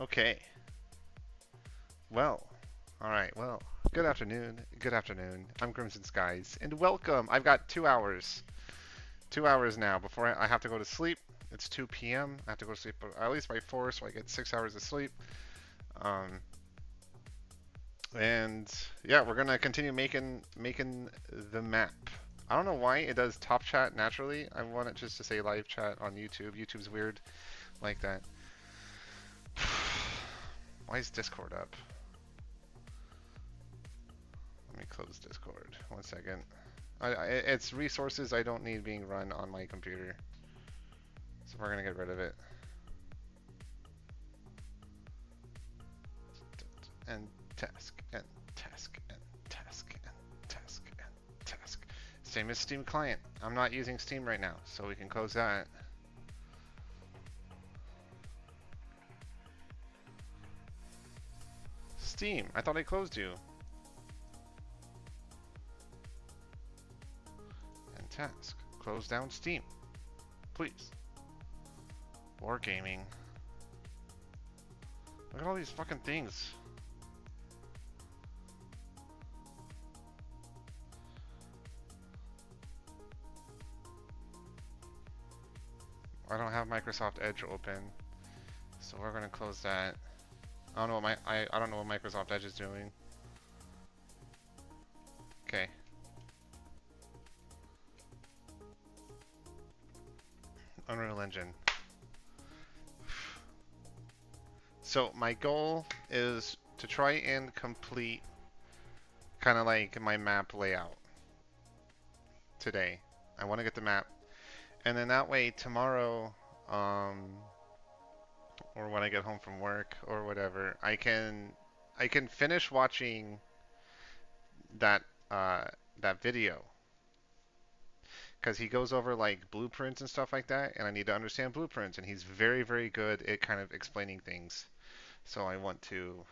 Okay. Well. Alright, well. Good afternoon. Good afternoon. I'm Crimson Skies, and welcome. I've got 2 hours. 2 hours now before I have to go to sleep. It's 2 p.m. I have to go to sleep at least by 4, so I get 6 hours of sleep. Um, and yeah, we're gonna continue making the map. I don't know why it does top chat naturally. I want it just to say live chat on YouTube. YouTube's weird like that. Why is Discord up? Let me close Discord. 1 second. It's resources I don't need being run on my computer. So we're gonna get rid of it. And task, and task, and task, and task, and task. Same as Steam client. I'm not using Steam right now, so we can close that. Steam, I thought I closed you. And task, close down Steam, please. Wargaming. Look at all these fucking things. I don't have Microsoft Edge open, so we're gonna close that. I don't know what I don't know what Microsoft Edge is doing. Okay. Unreal Engine. So my goal is to try and complete kind of like my map layout today. I want to get the map, and then that way tomorrow, or when I get home from work or whatever, I can finish watching that that video because he goes over like blueprints and stuff like that, and I need to understand blueprints, and he's very, very good at kind of explaining things. So I want to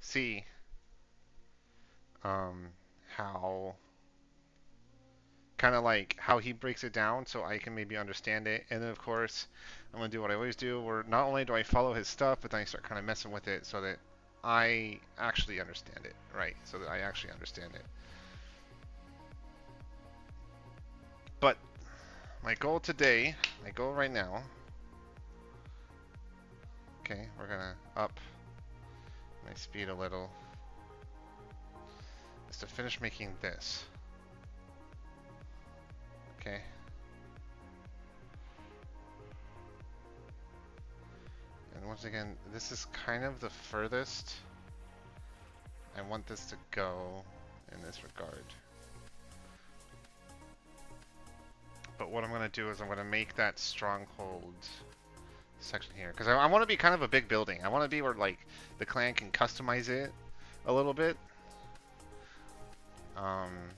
see um, how kind of like how he breaks it down so I can maybe understand it. And then of course, I'm gonna do what I always do, where not only do I follow his stuff, but then I start kind of messing with it so that I actually understand it, right? So that I actually understand it. But my goal today, my goal right now, okay, we're gonna up my speed a little, is to finish making this. Okay. And once again, this is kind of the furthest I want this to go in this regard. But what I'm going to do is I'm going to make that stronghold section here. Because I want to be kind of a big building. I want to be where like the clan can customize it a little bit. And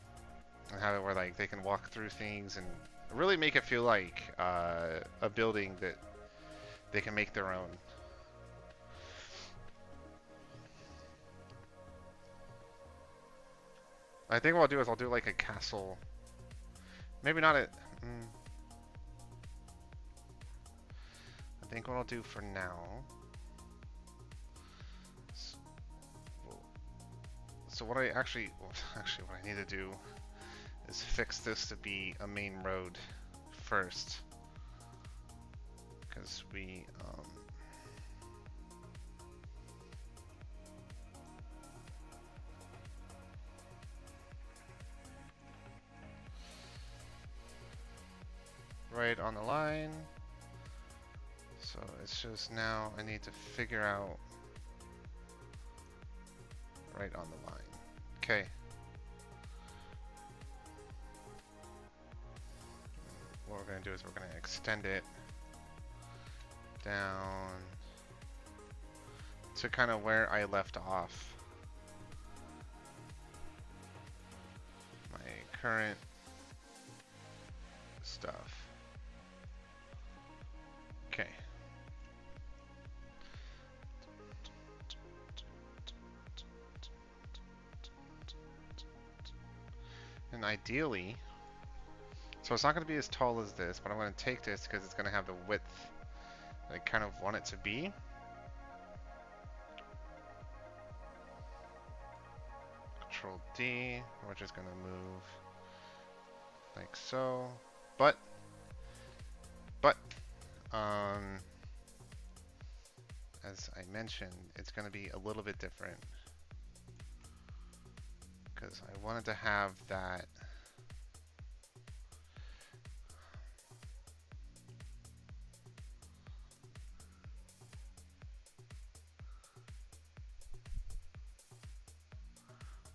have it where like they can walk through things and really make it feel like a building that they can make their own. I think what I'll do is I'll do like a castle. Maybe not a... I think what I'll do for now... So what I actually what I need to do is fix this to be a main road first. Because we... right on the line. So it's just now I need to figure out right on the line. Okay. What we're going to do is we're going to extend it down to kind of where I left off. My current stuff. Okay. And ideally, so it's not going to be as tall as this, but I'm going to take this because it's going to have the width I kind of want it to be. Control D. We're just gonna move like so. But as I mentioned, it's gonna be a little bit different because I wanted to have that.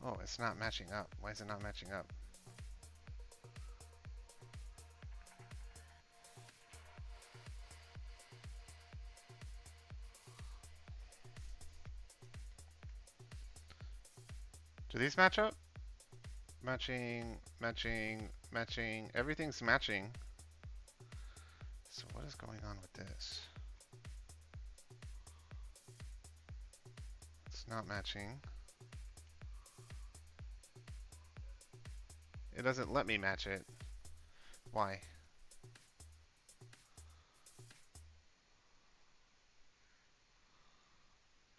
Oh, it's not matching up. Why is it not matching up? Do these match up? Matching, matching, matching. Everything's matching. So what is going on with this? It's not matching. It doesn't let me match it. Why?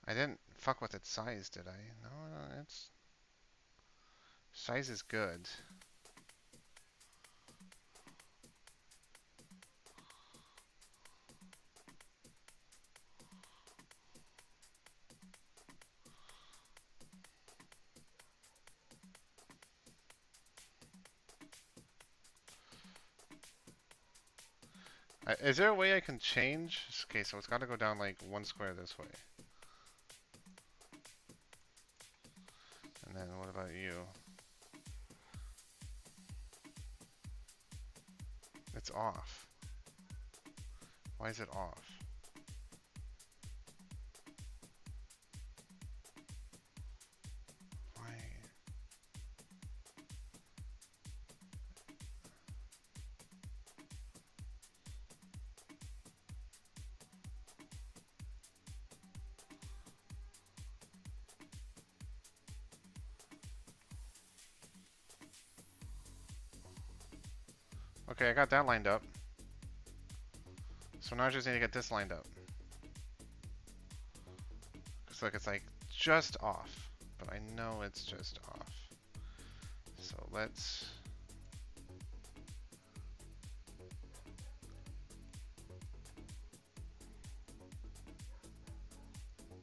I didn't fuck with its size, did I? No, its size is good. Is there a way I can change? Okay, so it's got to go down like one square this way. And then what about you? It's off. Why is it off? Why? Okay, I got that lined up. So now I just need to get this lined up. It's like just off, but I know it's just off. So let's.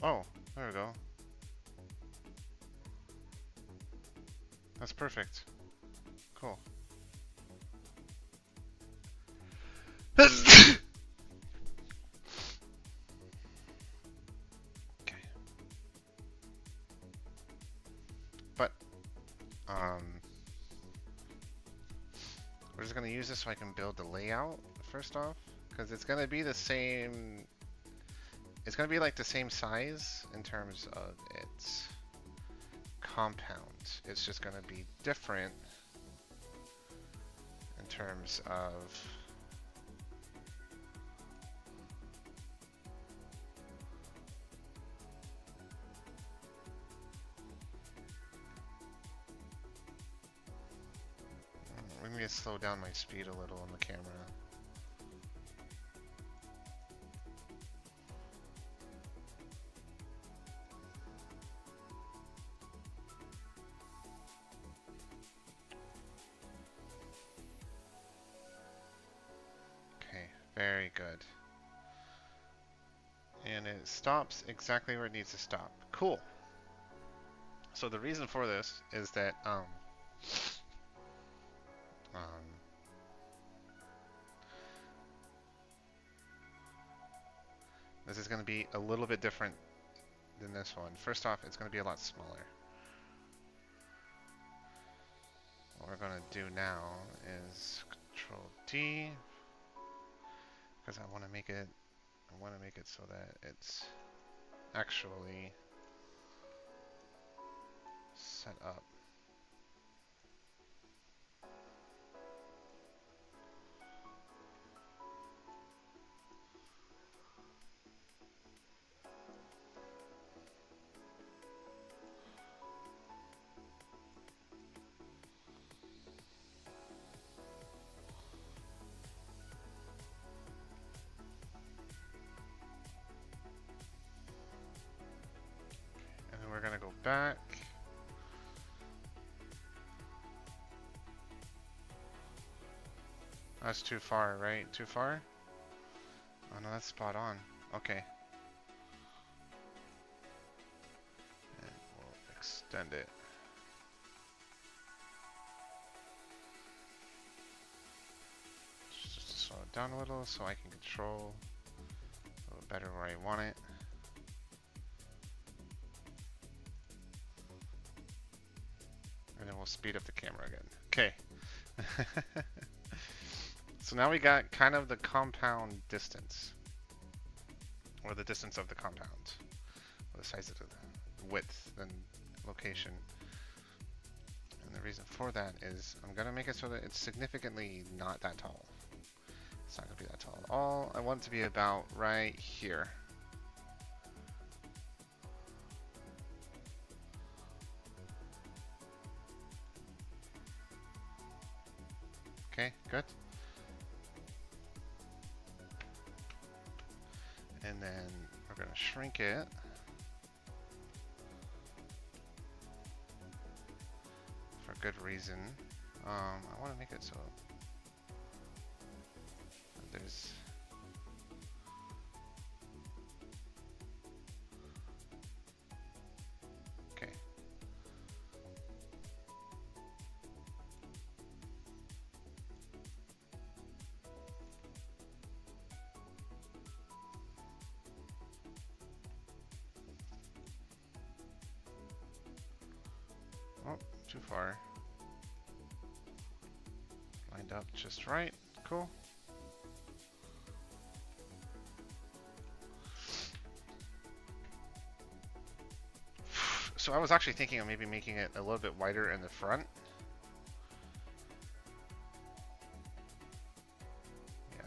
Oh, there we go. That's perfect. Cool. Okay. But we're just gonna use this so I can build the layout first off, because it's gonna be the same. It's gonna be like the same size in terms of its compound. It's just gonna be different in terms of let me slow down my speed a little on the camera. Okay, very good. And it stops exactly where it needs to stop. Cool. So the reason for this is that this is going to be a little bit different than this one. First off, it's going to be a lot smaller. What we're going to do now is Control D, because I want to make it so that it's actually set up. That's too far, right? Too far? Oh no, that's spot on. Okay. And we'll extend it. Just to slow it down a little so I can control a little better where I want it. And then we'll speed up the camera again. Okay. So now we got kind of the compound distance. Or the distance of the compound. Or the size of the width and location. And the reason for that is I'm going to make it so that it's significantly not that tall. It's not going to be that tall at all. I want it to be about right here. Okay, good. And then we're going to shrink it. For good reason. I want to make it so there's okay. Oh, too far. Lined up just right. Cool. So I was actually thinking of maybe making it a little bit wider in the front. Yeah.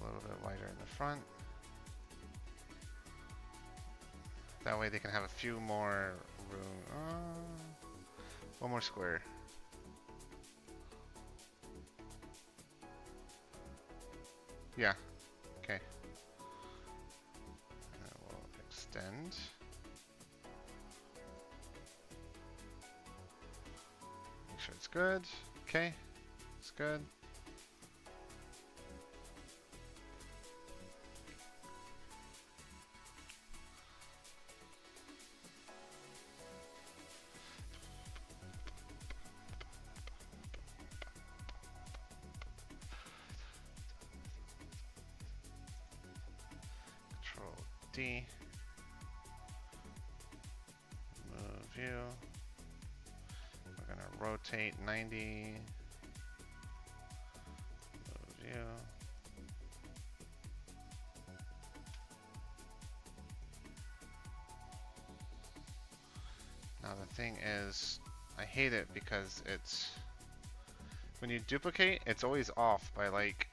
A little bit wider in the front. That way they can have a few more room. One more square. Yeah. Okay. And we'll extend. Make sure it's good. Okay. It's good. Control D. Move view. We're gonna rotate 90. Move view. Now the thing is, I hate it because it's when you duplicate, it's always off by like.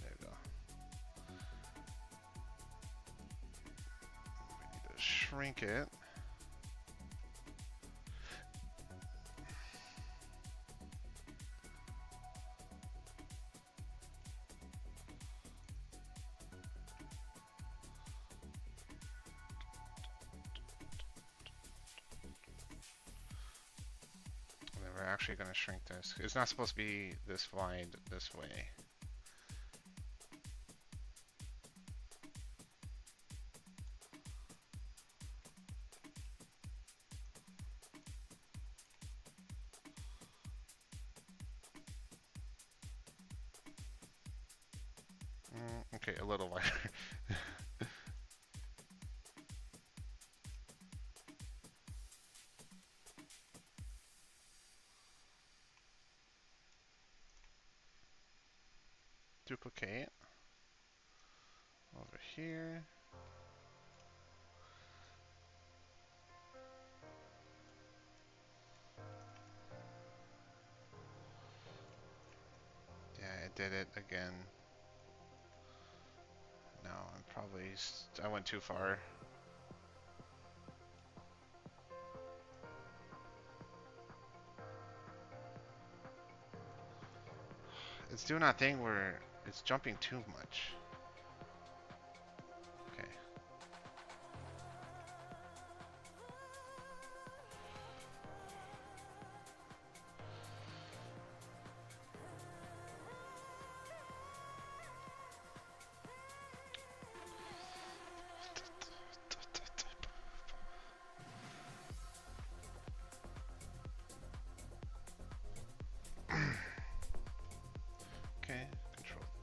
There we go. We need to shrink it. We're actually going to shrink this. It's not supposed to be this wide this way. Okay, a little wider. Duplicate over here. Yeah, I did it again. No, I'm probably I went too far. It's doing that thing where it's jumping too much. Okay.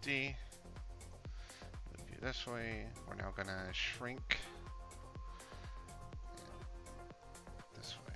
D. Move you this way. We're now gonna shrink this way.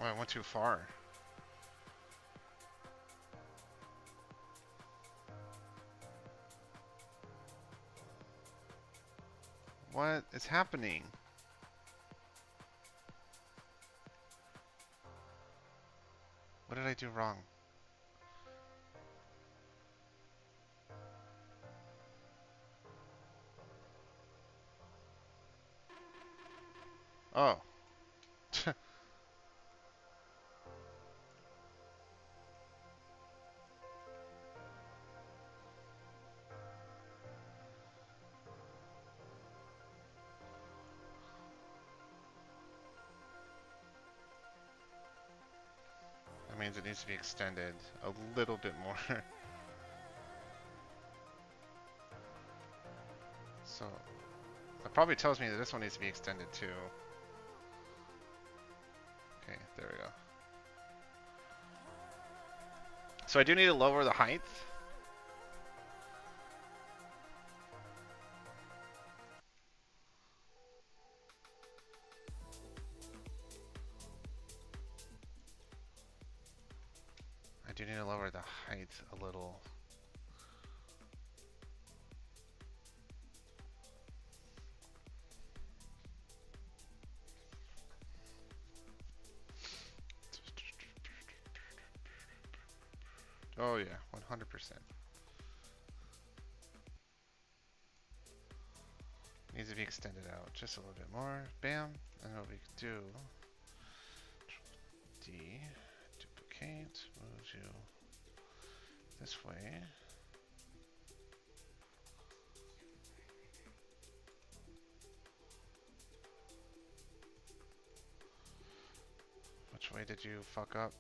Oh, I went too far. What is happening? What did I do wrong? Oh. That means it needs to be extended a little bit more. So, that probably tells me that this one needs to be extended too. Okay, there we go. So I do need to lower the height. I do need to lower the height a little. Oh yeah, 100%. Needs to be extended out just a little bit more. Bam. And what we can do, D, duplicate, move you this way. Which way did you fuck up?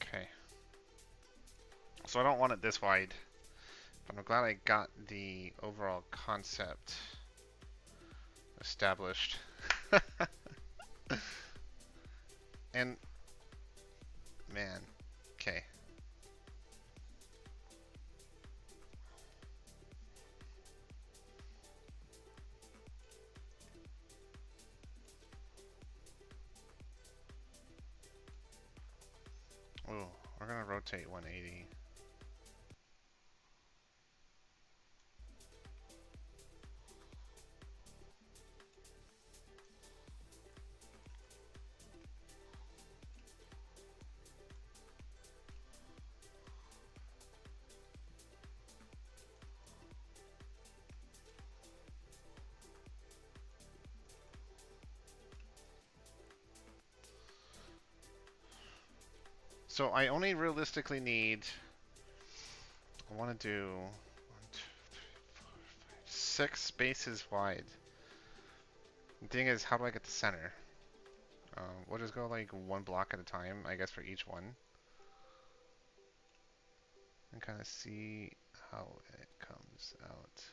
Okay. So I don't want it this wide, but I'm glad I got the overall concept established. And, man, okay. Ooh, we're gonna rotate 180. So I only realistically need, I want to do 6 spaces wide. The thing is, how do I get the center? We'll just go like 1 block at a time, I guess, for each one. And kind of see how it comes out.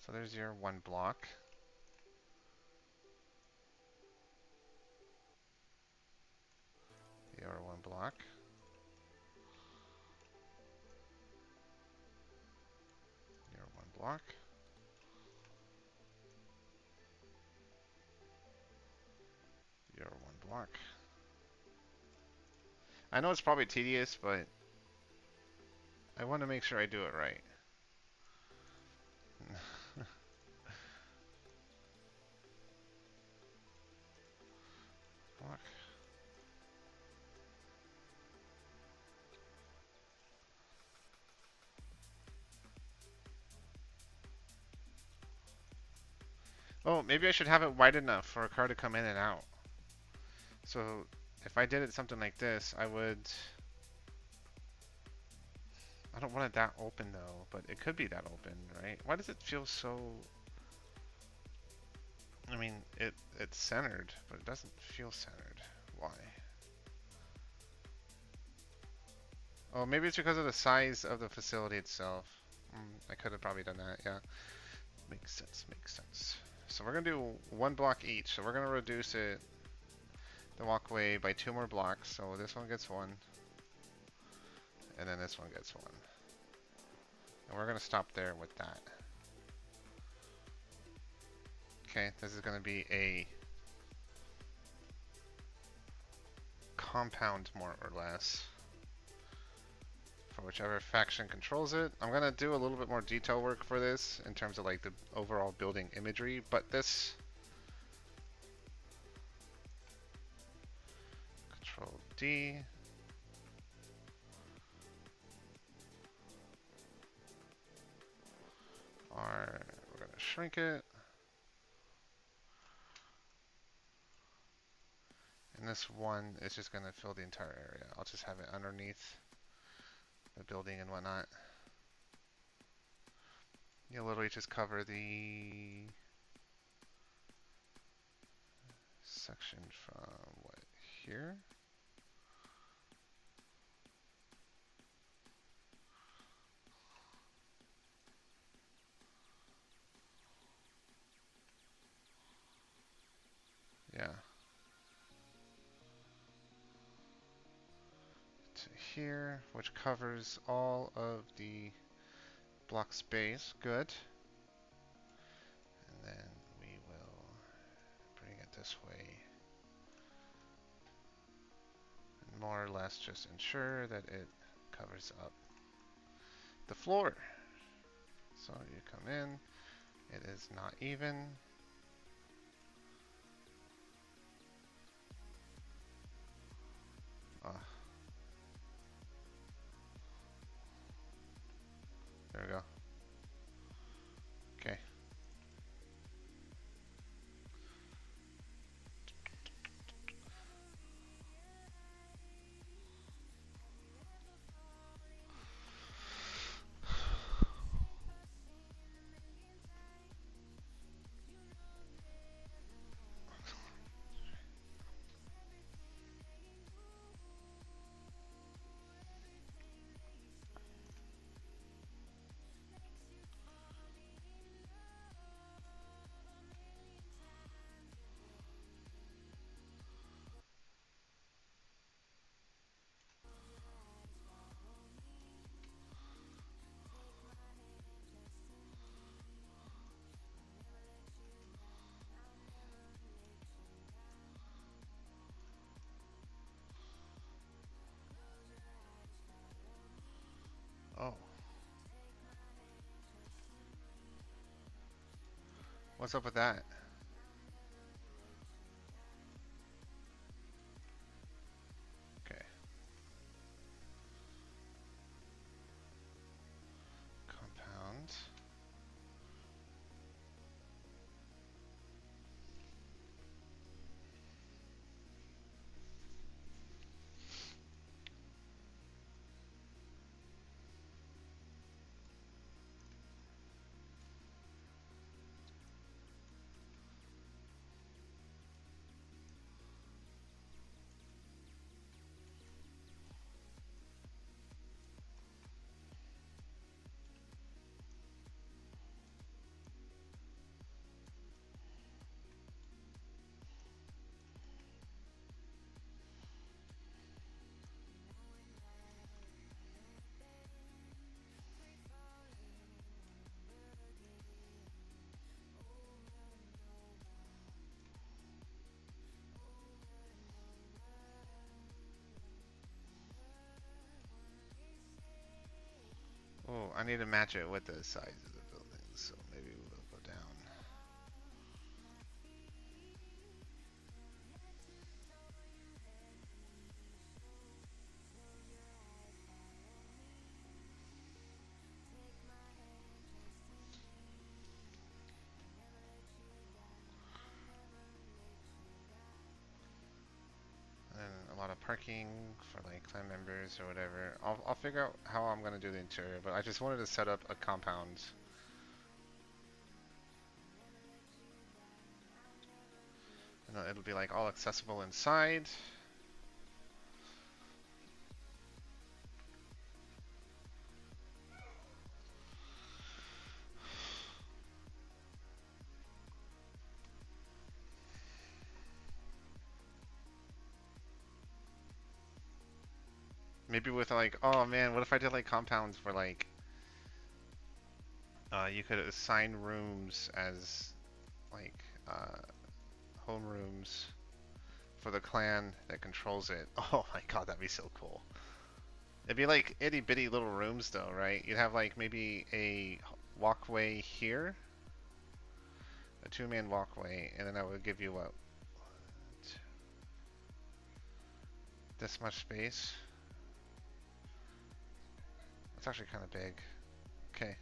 So there's your 1 block. Your 1 block. Your 1 block. Your 1 block. I know it's probably tedious, but I want to make sure I do it right. Block. Oh, maybe I should have it wide enough for a car to come in and out. So if I did it something like this, I would... I don't want it that open though, but it could be that open, right? Why does it feel so... I mean, it's centered, but it doesn't feel centered. Why? Oh, maybe it's because of the size of the facility itself. I could have probably done that, yeah. Makes sense, makes sense. So we're gonna do one block each. So we're gonna reduce it, the walkway, by 2 more blocks. So this one gets 1, and then this one gets 1. And we're gonna stop there with that. Okay, this is gonna be a compound more or less for whichever faction controls it. I'm gonna do a little bit more detail work for this in terms of like the overall building imagery, but this Control D. R, we're gonna shrink it. And this one is just gonna fill the entire area. I'll just have it underneath the building and whatnot. You'll literally just cover the section from what, here? Yeah. To here, which covers all of the block space. Good. And then we will bring it this way. And more or less just ensure that it covers up the floor. So you come in, it is not even. There we go. Okay. Oh. What's up with that? Okay. Compound. Oh, I need to match it with the size of the building, so maybe we'll go down. parking for like clan members or whatever. I'll figure out how I'm gonna do the interior, but I just wanted to set up a compound. And then it'll be like all accessible inside. Maybe with like, oh man, what if I did like compounds where like you could assign rooms as like home rooms for the clan that controls it. Oh my god, that'd be so cool. It'd be like itty bitty little rooms though, right? You'd have like maybe a walkway here, a two-man walkway, and then that would give you what? This much space. It's actually kind of big. Okay.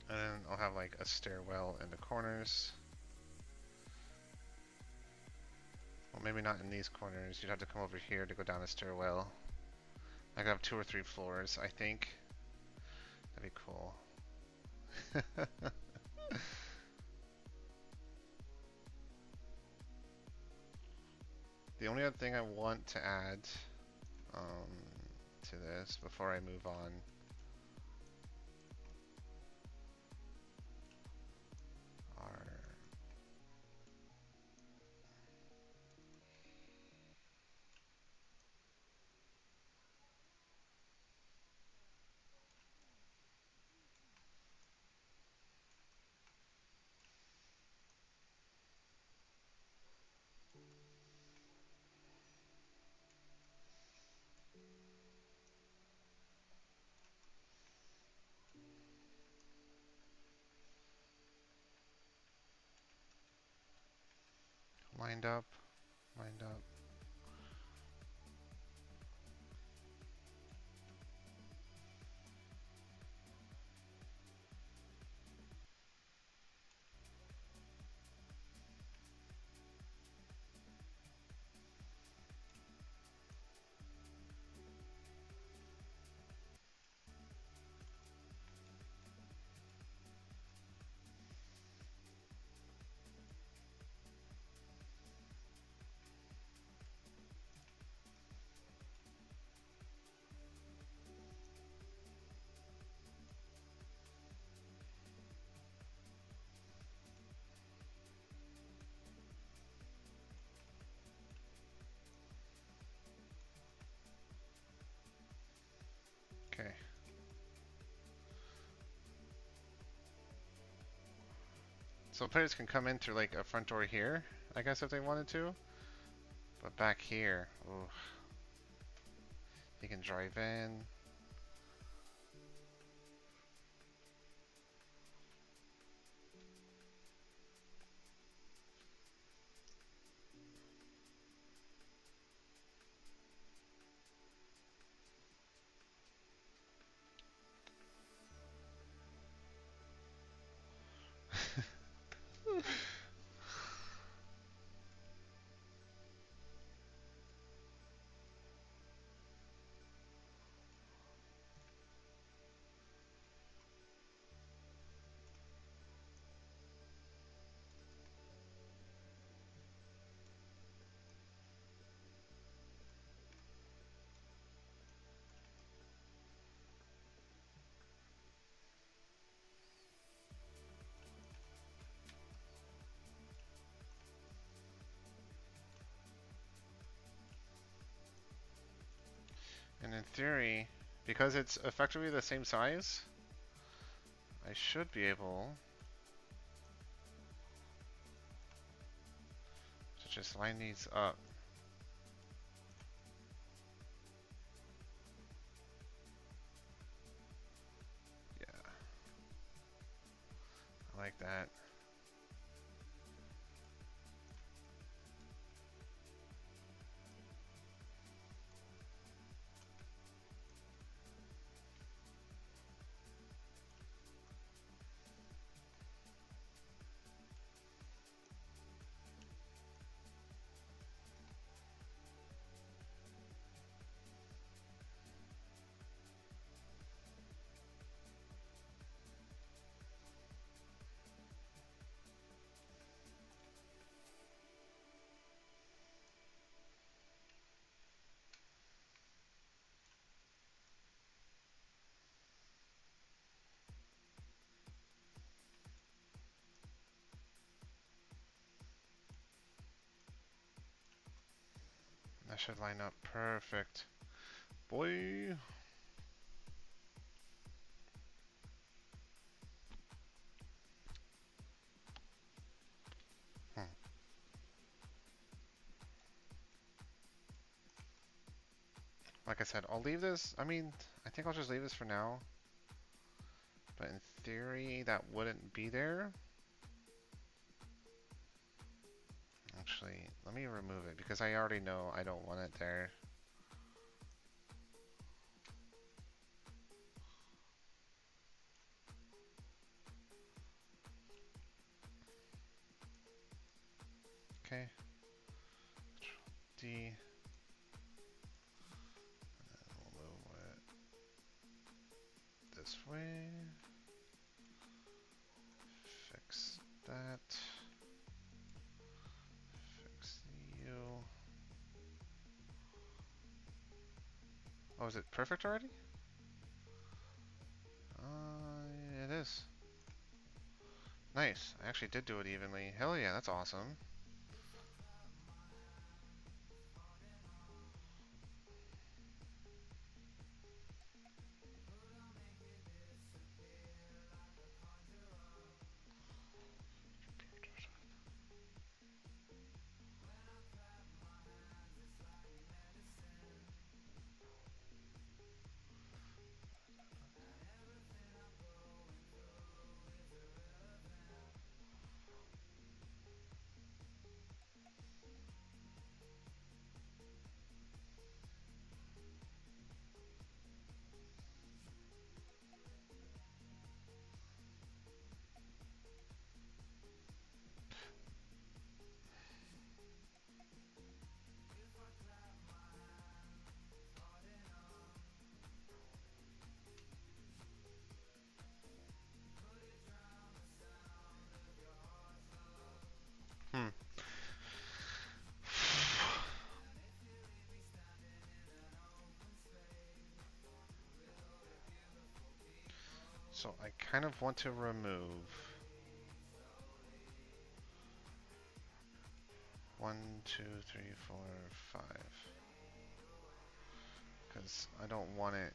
And then I'll have like a stairwell in the corners. Well, maybe not in these corners. You'd have to come over here to go down a stairwell. I could have 2 or 3 floors, I think. That'd be cool. The only other thing I want to add to this before I move on are lined up, lined up. Okay. So players can come in through like a front door here, I guess if they wanted to. But back here, ooh. You can drive in. And in theory, because it's effectively the same size, I should be able to just line these up. Yeah. I like that. That should line up perfect. Boy. Hmm. Like I said, I'll leave this. I mean, I think I'll just leave this for now. But in theory, that wouldn't be there. Actually, let me remove it because I already know I don't want it there. Okay. D. And then we'll move it this way. Fix that. Fix the U. Oh, is it perfect already? It is. Nice. I actually did do it evenly. Hell yeah, that's awesome. Hmm. So I kind of want to remove 1, 2, 3, 4, 5. Because I don't want it.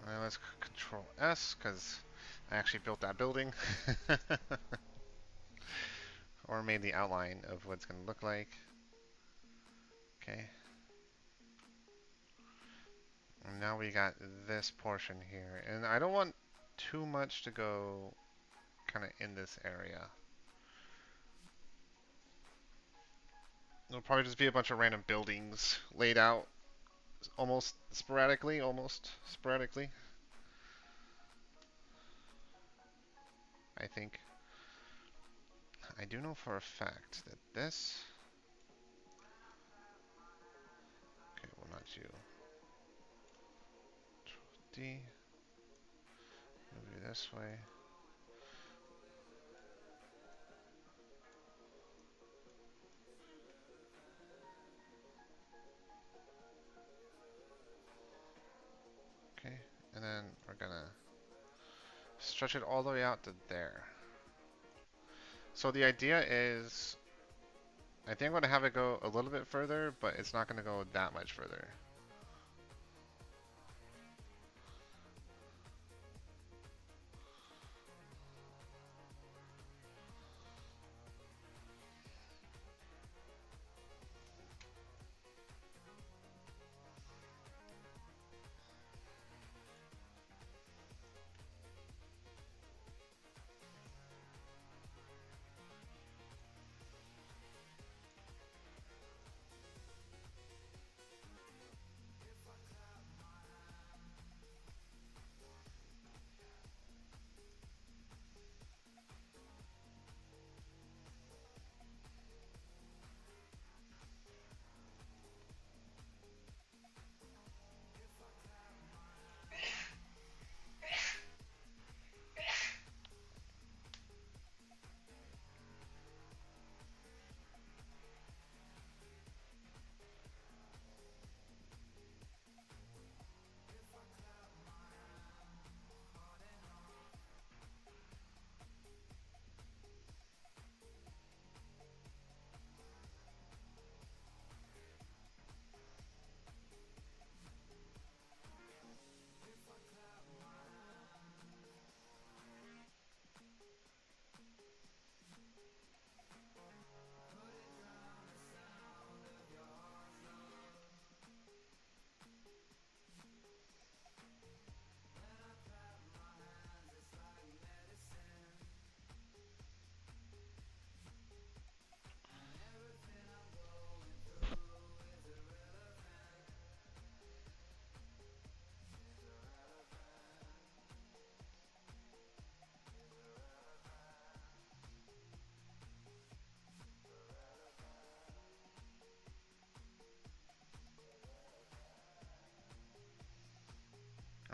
Alright, let's control S because I actually built that building. Or made the outline of what it's going to look like. Okay. And now we got this portion here. And I don't want too much to go kind of in this area. It'll probably just be a bunch of random buildings laid out almost sporadically. I think. I do know for a fact that this... Okay, well not you. D. Move you this way. Okay, and then we're gonna stretch it all the way out to there. So the idea is, I think I'm gonna have it go a little bit further, but it's not gonna go that much further.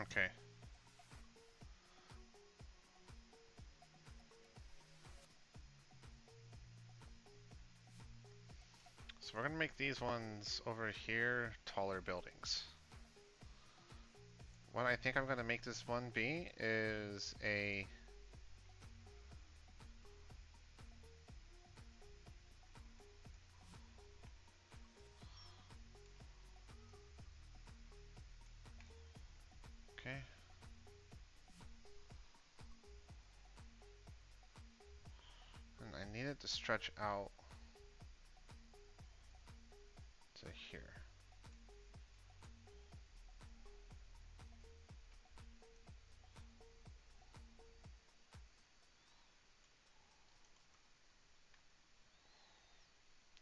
Okay. So we're gonna make these ones over here taller buildings. What I think I'm gonna make this one be is a okay. And I need it to stretch out to here.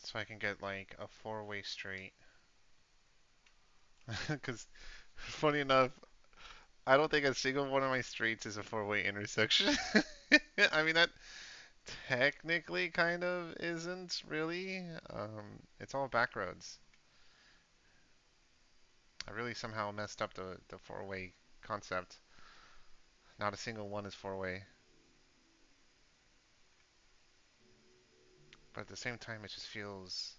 So I can get like a four-way street. Because funny enough, I don't think a single one of my streets is a four-way intersection. I mean, that technically kind of isn't really. It's all back roads. I really somehow messed up the four-way concept. Not a single one is four-way. But at the same time, it just feels.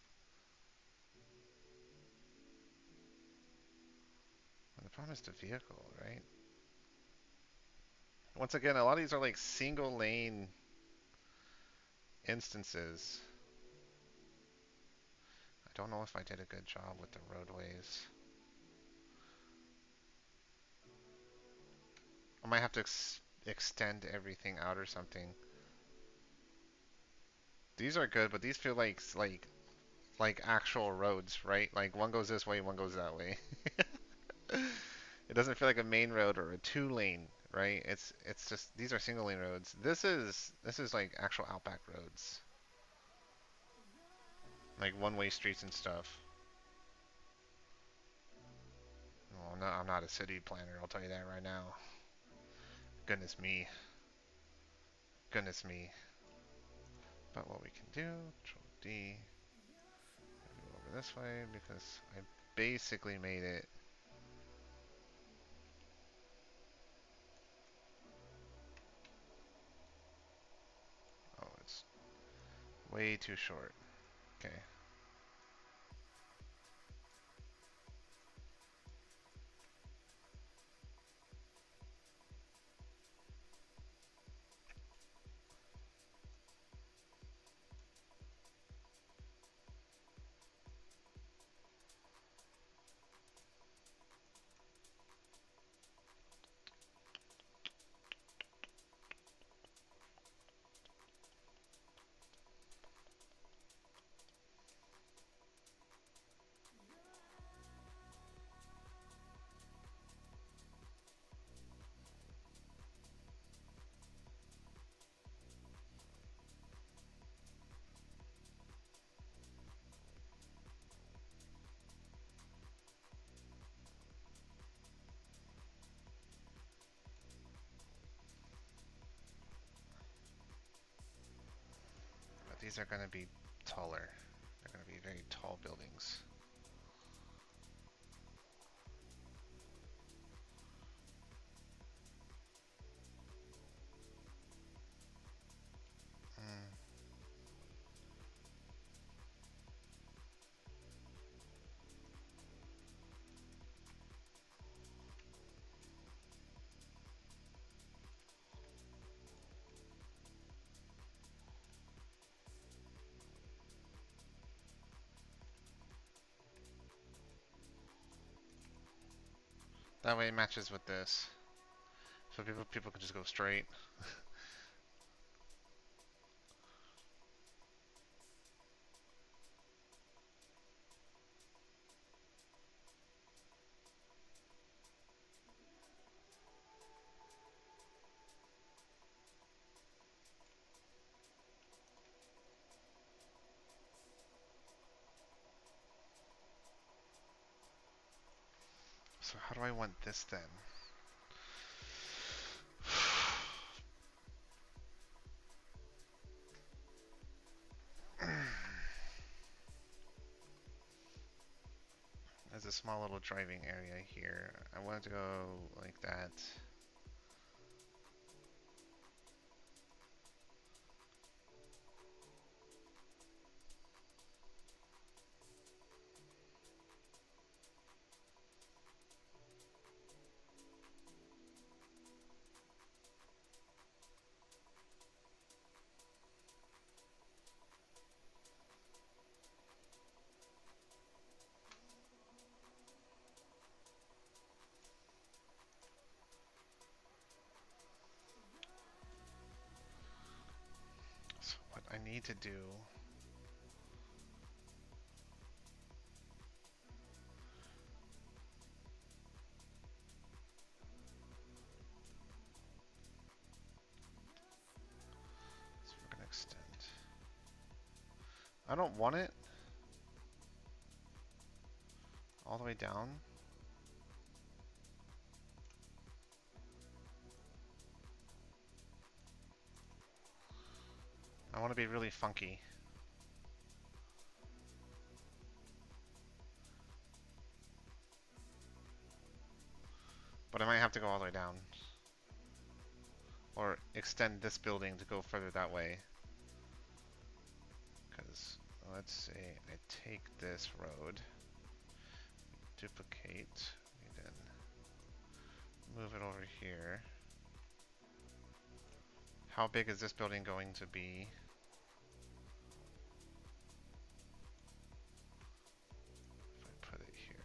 Well, the problem is the vehicle, right? Once again, a lot of these are like single lane instances. I don't know if I did a good job with the roadways. I might have to extend everything out or something. These are good, but these feel like actual roads, right? Like one goes this way, one goes that way. It doesn't feel like a main road or a two lane, right? It's just these are single lane roads. This is like actual outback roads. Like one way streets and stuff. Well, no, I'm not a city planner, I'll tell you that right now. Goodness me. Goodness me. But what we can do, Control D, move over this way because I basically made it. Oh, it's way too short. Okay. But these are going to be taller. They're going to be very tall buildings. Mm. That way it matches with this. So people can just go straight. So how do I want this then? Is the small little driving area here. I want it to go like that. So what I need to do is we're gonna extend. I don't want it all the way down. I want to be really funky. But I might have to go all the way down. Or extend this building to go further that way. Because, let's say I take this road, duplicate, and then move it over here. How big is this building going to be? If I put it here.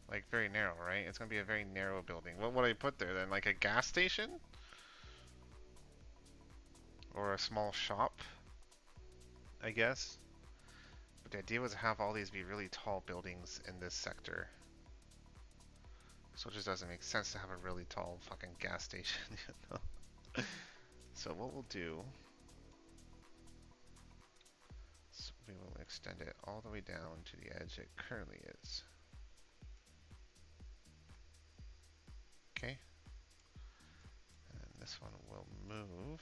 Like, very narrow, right? It's going to be a very narrow building. What would I put there then? Like a gas station? Or a small shop? I guess. But the idea was to have all these be really tall buildings in this sector. So it just doesn't make sense to have a really tall fucking gas station, you know? So what we'll do is we will extend it all the way down to the edge it currently is. Okay. And this one will move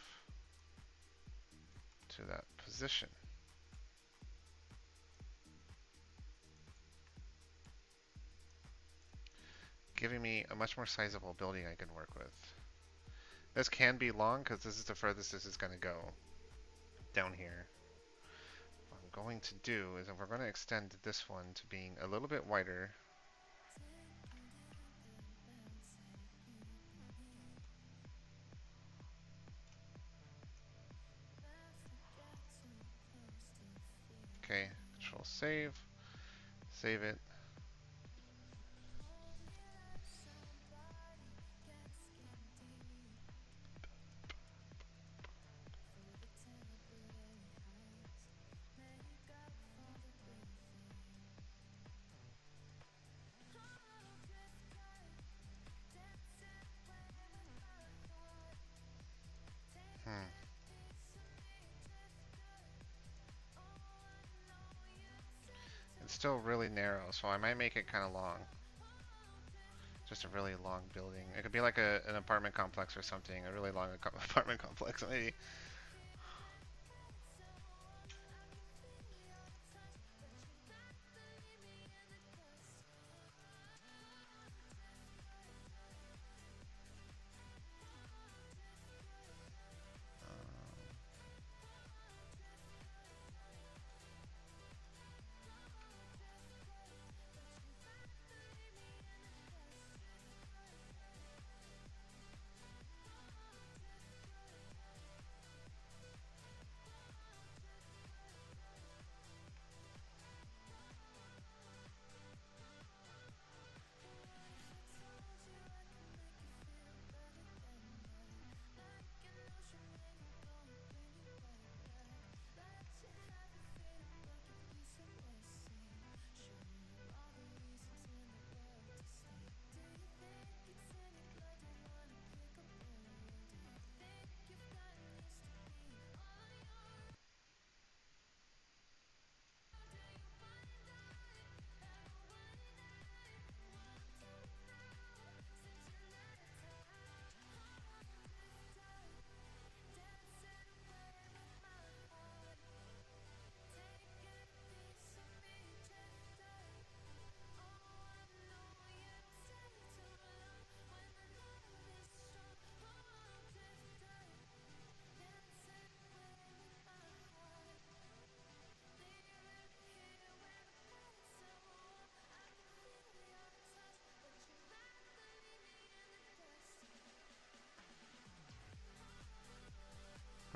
to that position. Giving me a much more sizable building I can work with. This can be long because this is the furthest this is going to go down here. What I'm going to do is we're going to extend this one to being a little bit wider. Okay, Control save, save it. It's still really narrow, so I might make it kind of long. Just a really long building. It could be like an apartment complex or something. A really long apartment complex, maybe.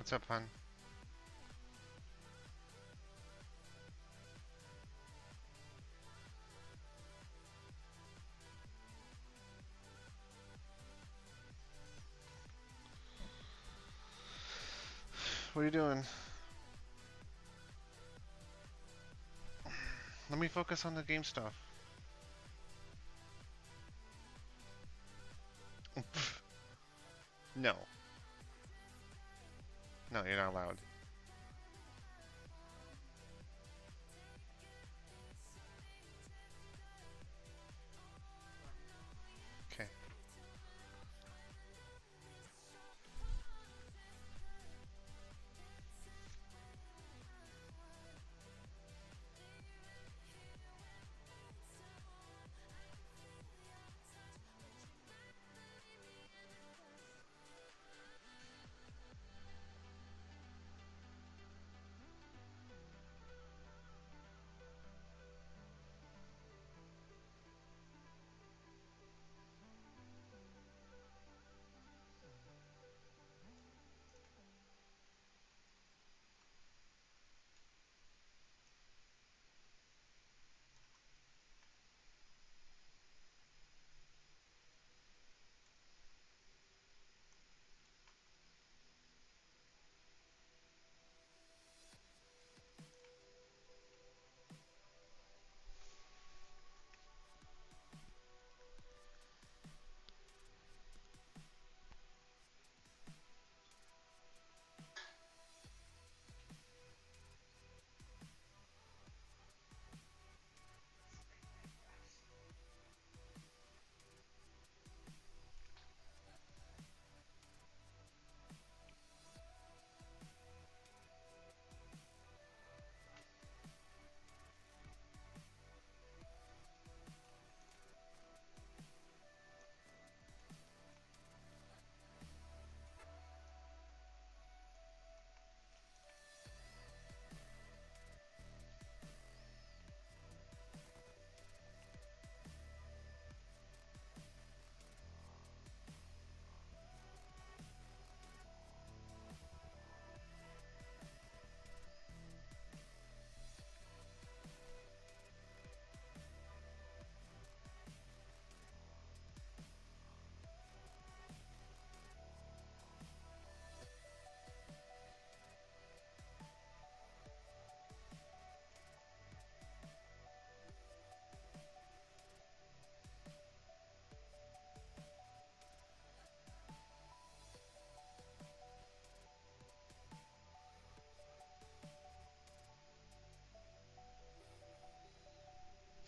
What's up, hon? What are you doing? Let me focus on the game stuff. No. No, you're not allowed. Okay.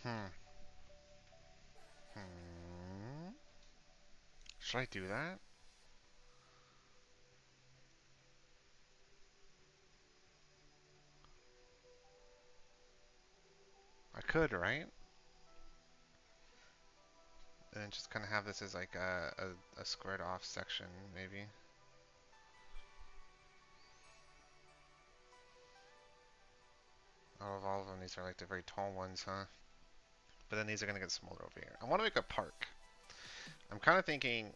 Hmm. Hmm. Should I do that? I could, right? And then just kind of have this as like a squared off section, maybe. Out of all of them, these are like the very tall ones, huh? But then these are gonna get smaller over here. I want to make a park. I'm kind of thinking,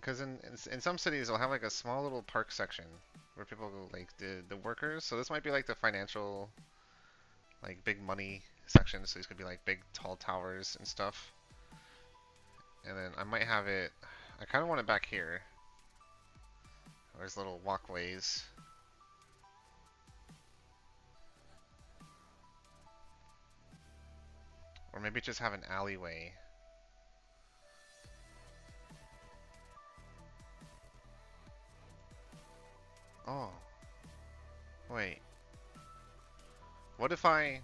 because in some cities they'll have like a small little park section where people go, like the workers. So this might be like the financial, like big money section. So these could be like big tall towers and stuff. And then I might have it. I kind of want it back here. There's little walkways. Or maybe just have an alleyway. Oh, wait. What if I...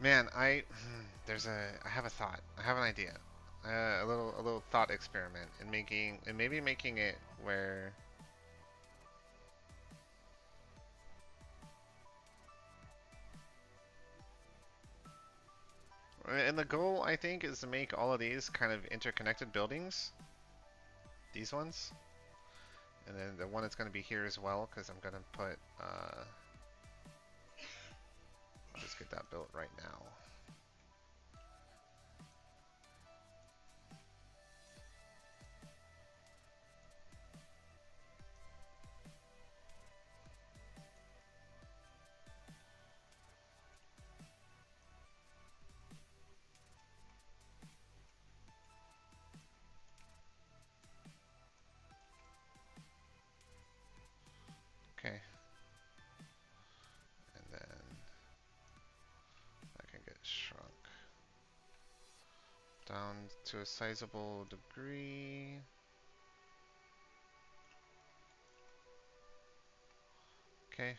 Man, I have a thought. I have an idea. A little thought experiment in making, and maybe making it where... And the goal, I think, is to make all of these kind of interconnected buildings. These ones. And then the one that's going to be here as well, because I'm going to put... I'll just get need that built right now. Okay. And then I can get shrunk down to a sizable degree. Okay.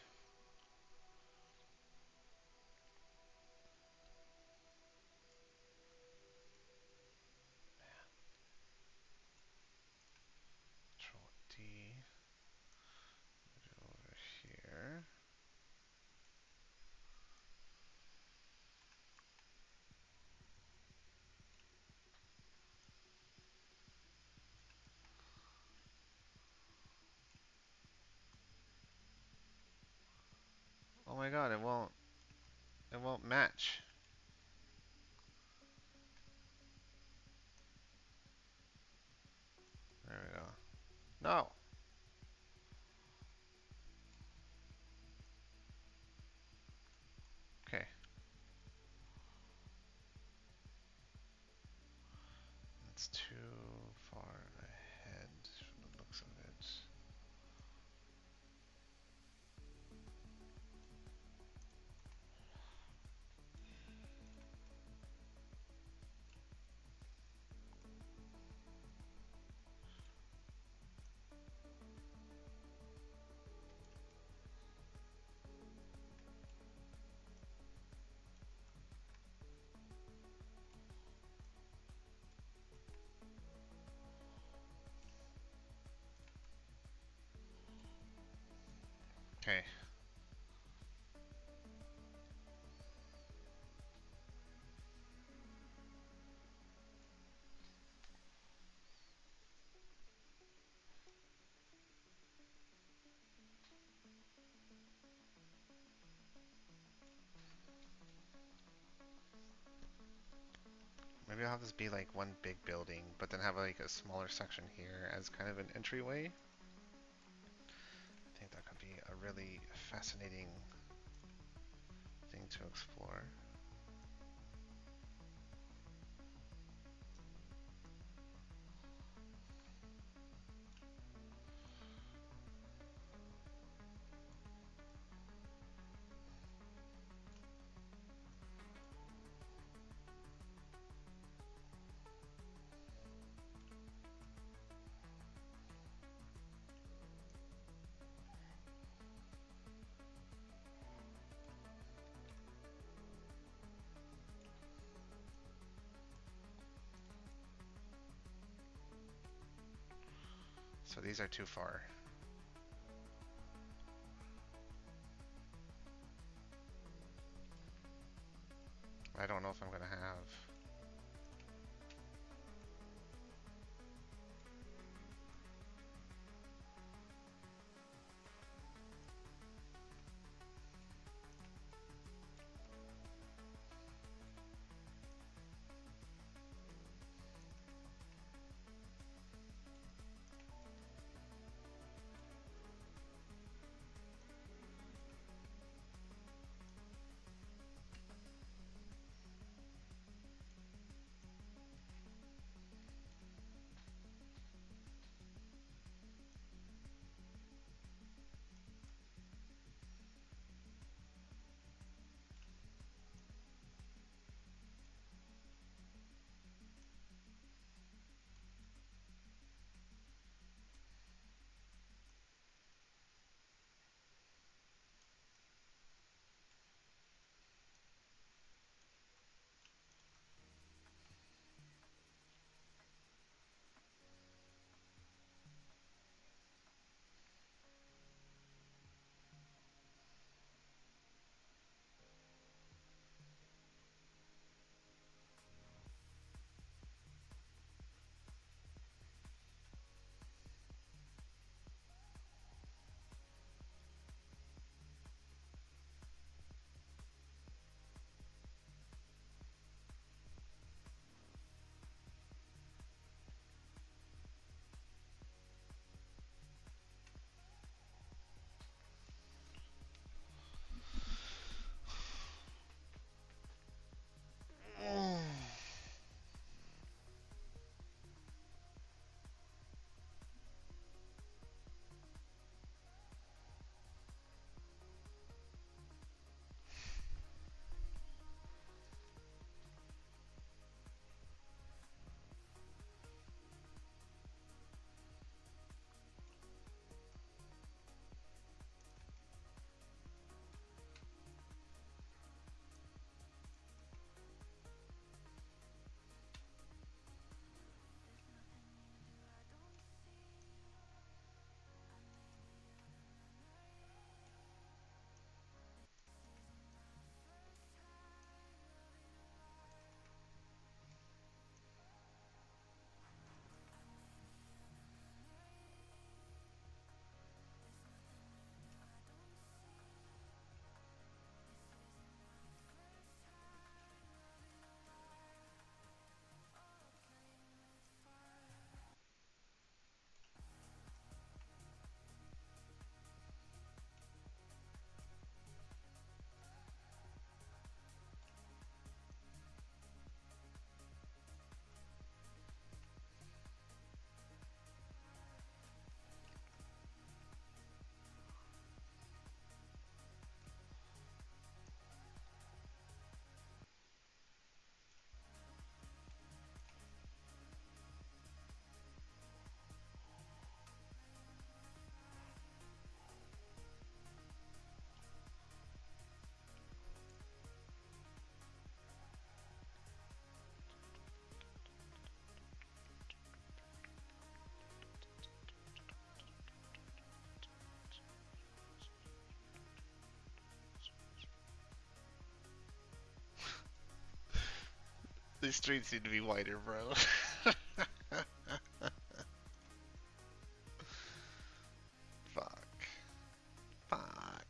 Control D. Put it over here. Oh my god, it won't match. There we go. No. Okay. That's too far ahead from the looks of it. Okay. Maybe I'll have this be like one big building, but then have like a smaller section here as kind of an entryway. I think that could be a really fascinating thing to explore. So these are too far. I don't know if I'm gonna have. The streets need to be wider, bro. Fuck. Fuck.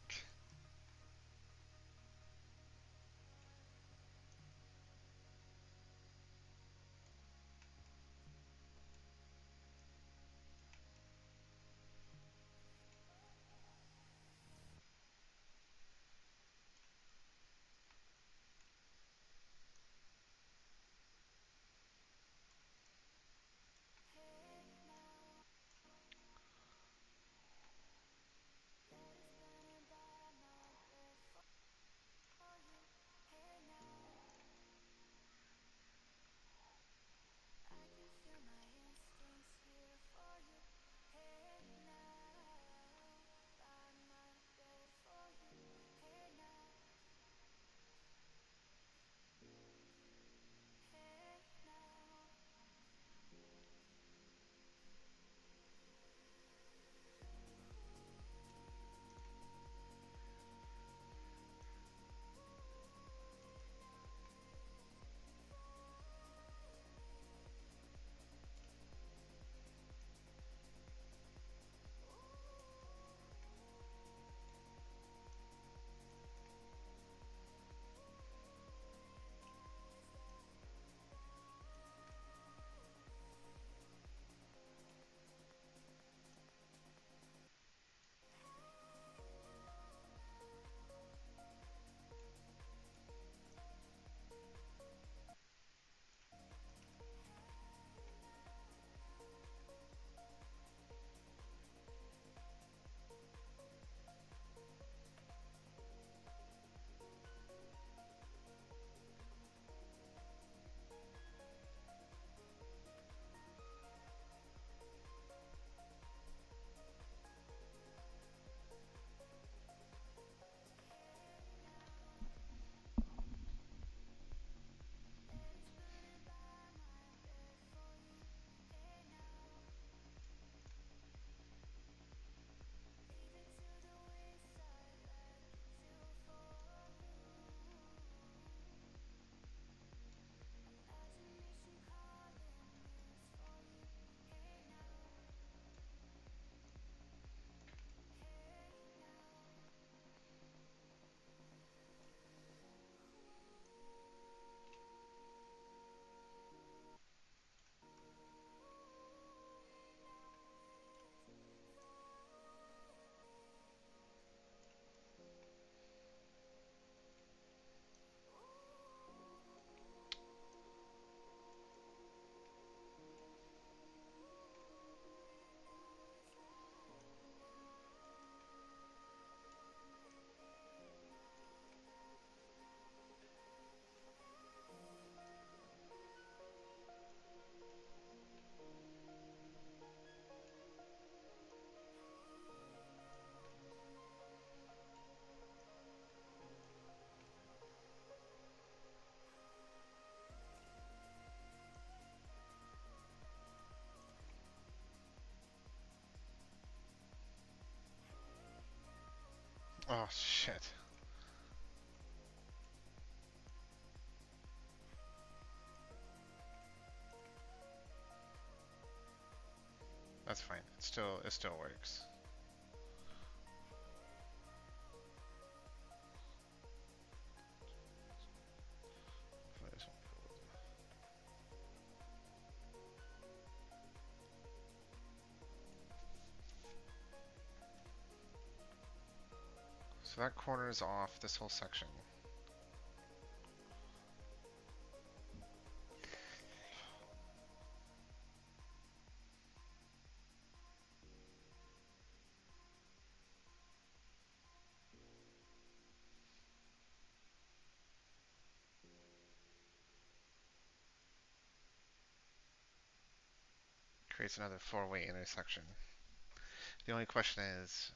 Oh shit. That's fine. It still works. So that corner is off this whole section. Creates another four-way intersection. The only question is,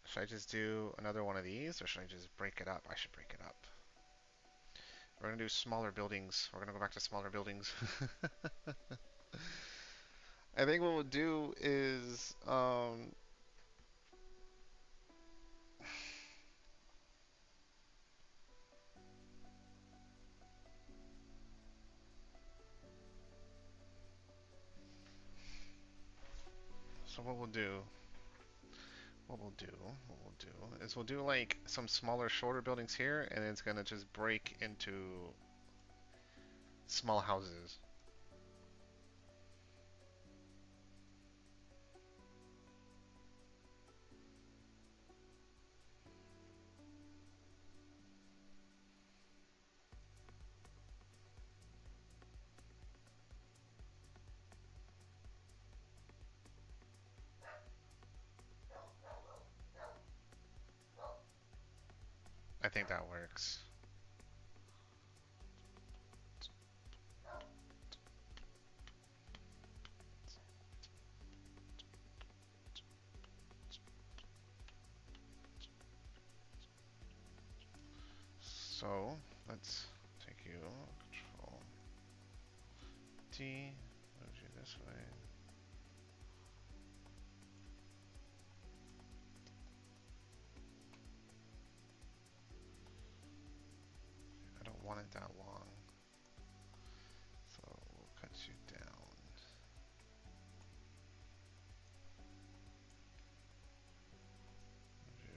should I just do another one of these, or should I just break it up? I should break it up. We're gonna do smaller buildings. We're gonna go back to smaller buildings. I think what we'll do is, So what we'll do is we'll do like some smaller, shorter buildings here, and it's gonna just break into small houses. I think that works. So let's take you, Control T, move you this way. I don't want it that long, so we'll cut you down. Move you.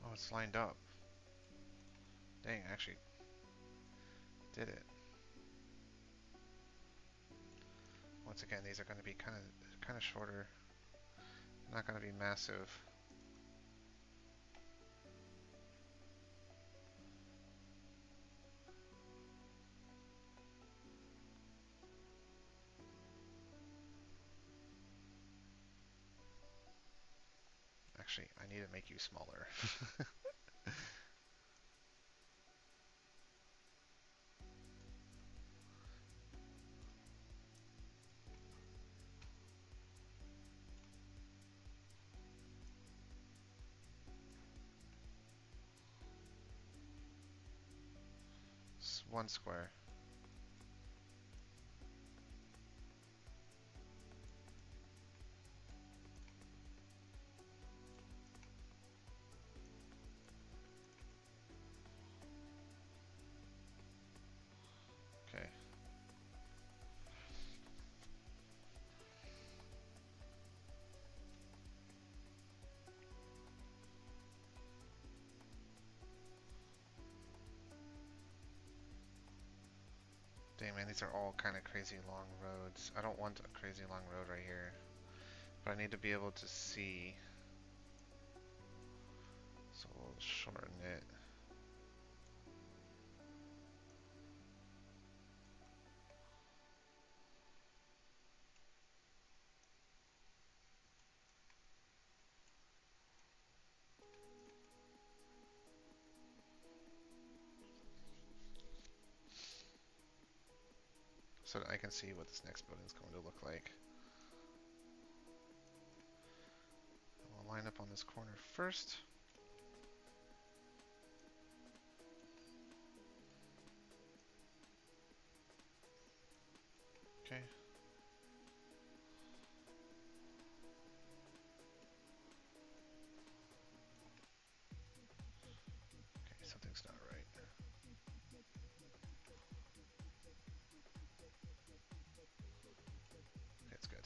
Oh, it's lined up. Dang, I actually did it. Once again, these are going to be kind of shorter. Not going to be massive. Actually, I need to make you smaller. One square. Okay. Dang man, these are all kind of crazy long roads. I don't want a crazy long road right here. But I need to be able to see. So we'll shorten it. So that I can see what this next building is going to look like. We'll line up on this corner first. Okay. Okay, something's not right. Okay, it's good.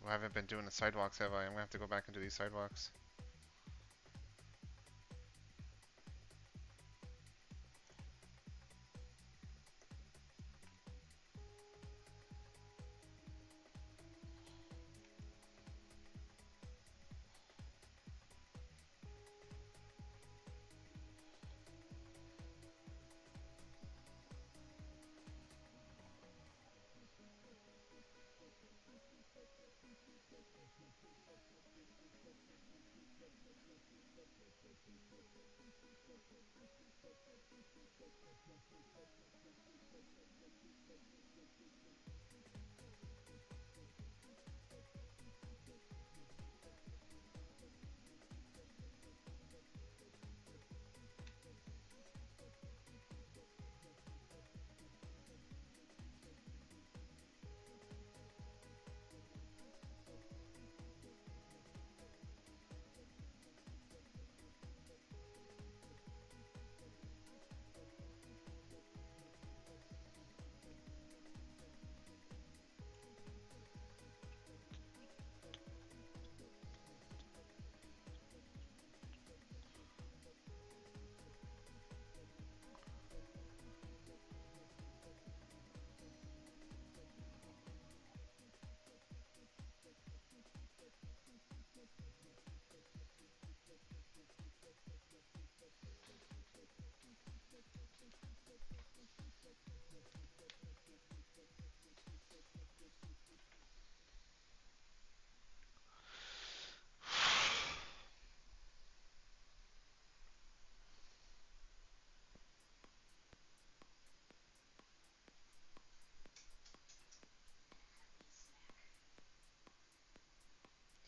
I haven't been doing the sidewalks, have I? I'm gonna have to go back and do these sidewalks.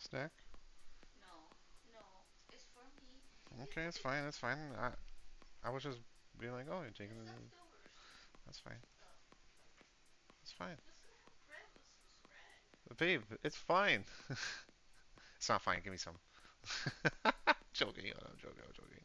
Snack? Okay, it's fine. That's fine. I was just being like, oh, you're taking it. That's fine. It's fine. Babe, it's fine. It's not fine. Give me some. Joking. I'm joking. I'm joking.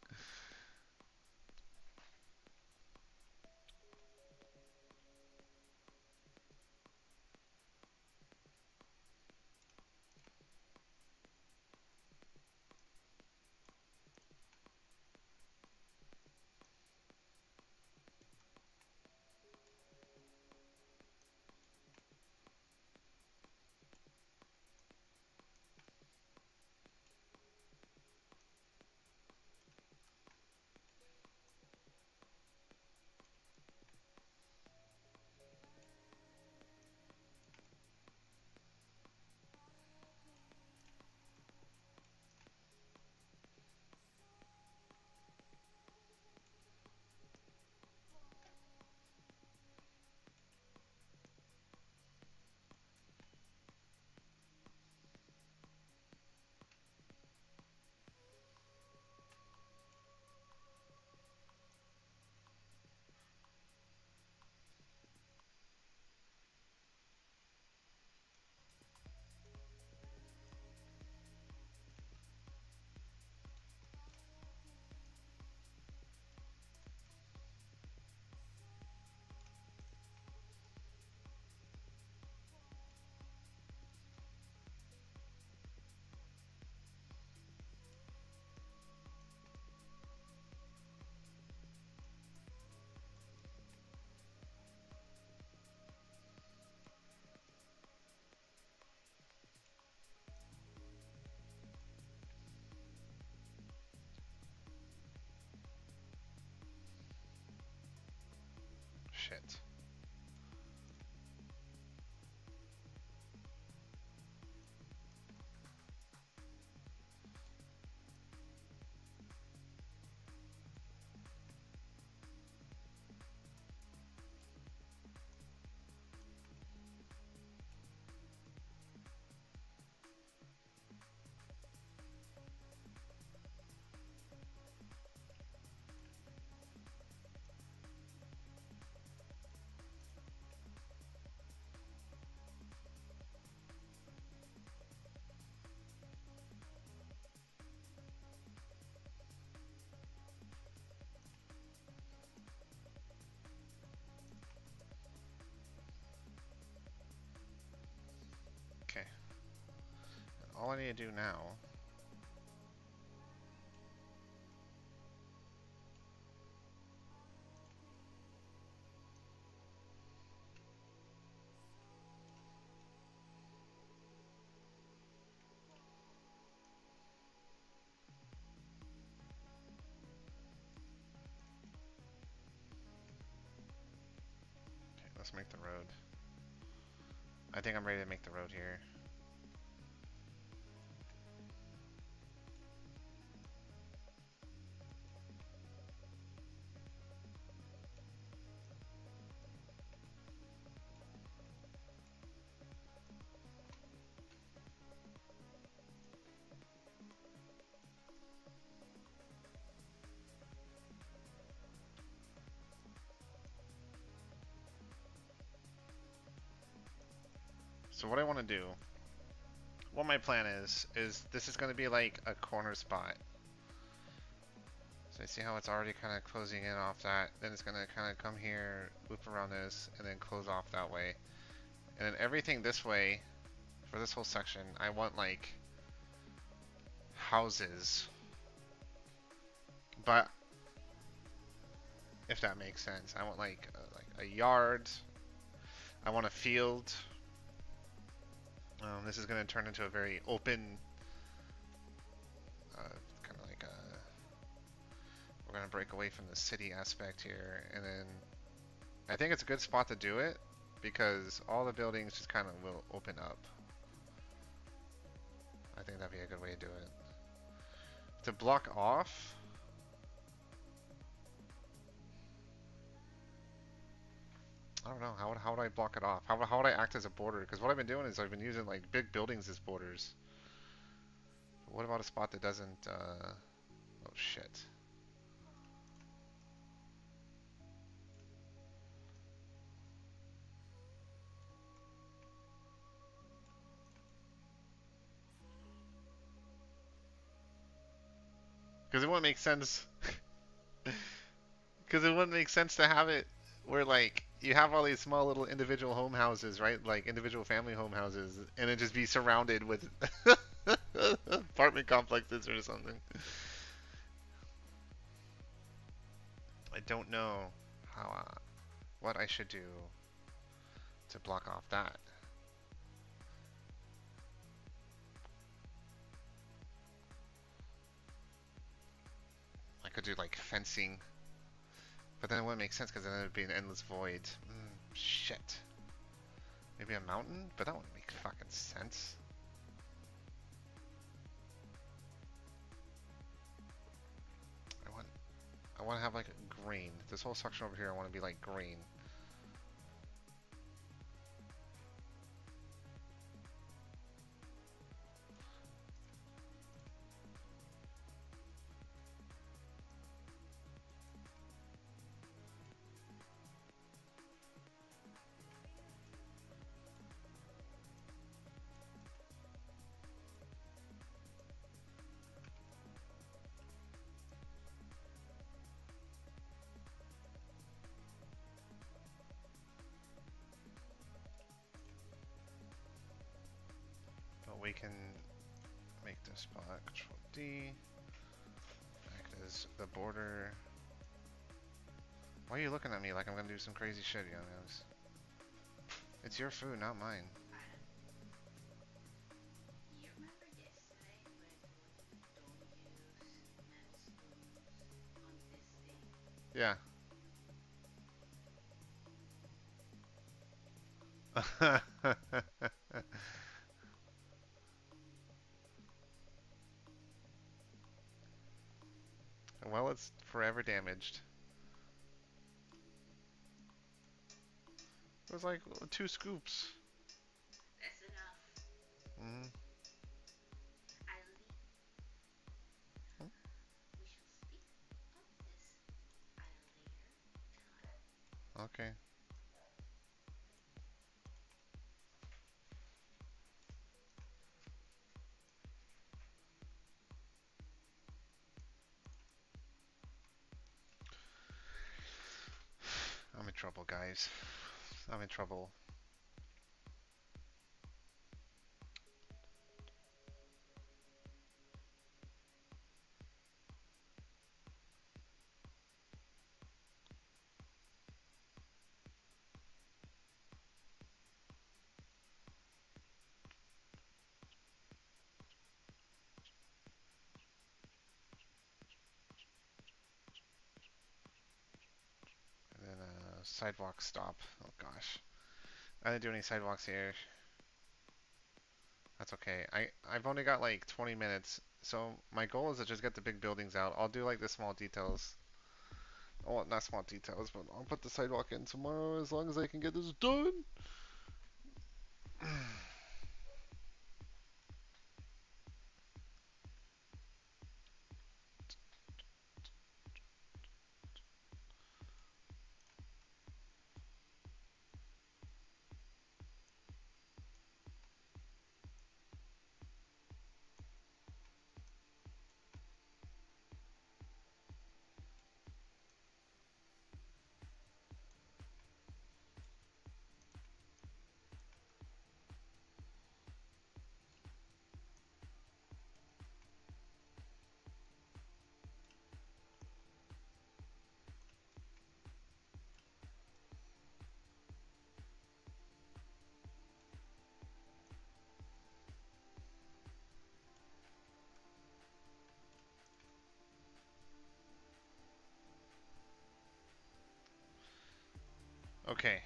Shit. all I need to do now. Okay, let's make the road. I think I'm ready to make the road here. So what I want to do, what my plan is this is going to be like a corner spot. So I see how it's already kind of closing in off that. Then it's going to kind of come here, loop around this, and then close off that way. And then everything this way, for this whole section, I want like houses. But if that makes sense, I want like a yard. I want a field. This is going to turn into a very open, kind of like a. We're going to break away from the city aspect here, and then I think it's a good spot to do it because all the buildings just kind of will open up. I think that'd be a good way to do it. To block off. I don't know. How would I block it off? How would I act as a border? Because what I've been doing is I've been using like big buildings as borders. But what about a spot that doesn't? Oh shit. Because it wouldn't make sense. Because it wouldn't make sense to have it where like you have all these small little individual home houses, right? Like individual family home houses, and it just be surrounded with apartment complexes or something. I don't know how what I should do to block off that. I could do like fencing, but then it wouldn't make sense because then it would be an endless void. Shit. Maybe a mountain, but that wouldn't make fucking sense. I want to have like green. This whole section over here, I want to be like green. But we can make this spot Control D. Act as the border. Why are you looking at me like I'm gonna do some crazy shit, youngos? It's your food, not mine. Yeah. Well, it's forever damaged. It was like 2 scoops. That's enough. Mm-hmm. We shall speak of this at a later time. Okay. I'm in trouble, guys. I'm in trouble. sidewalk stop. Oh gosh. I didn't do any sidewalks here. That's okay. I've only got like 20 minutes, so my goal is to just get the big buildings out. I'll do like the small details. Well, not small details, but I'll put the sidewalk in tomorrow as long as I can get this done. Okay.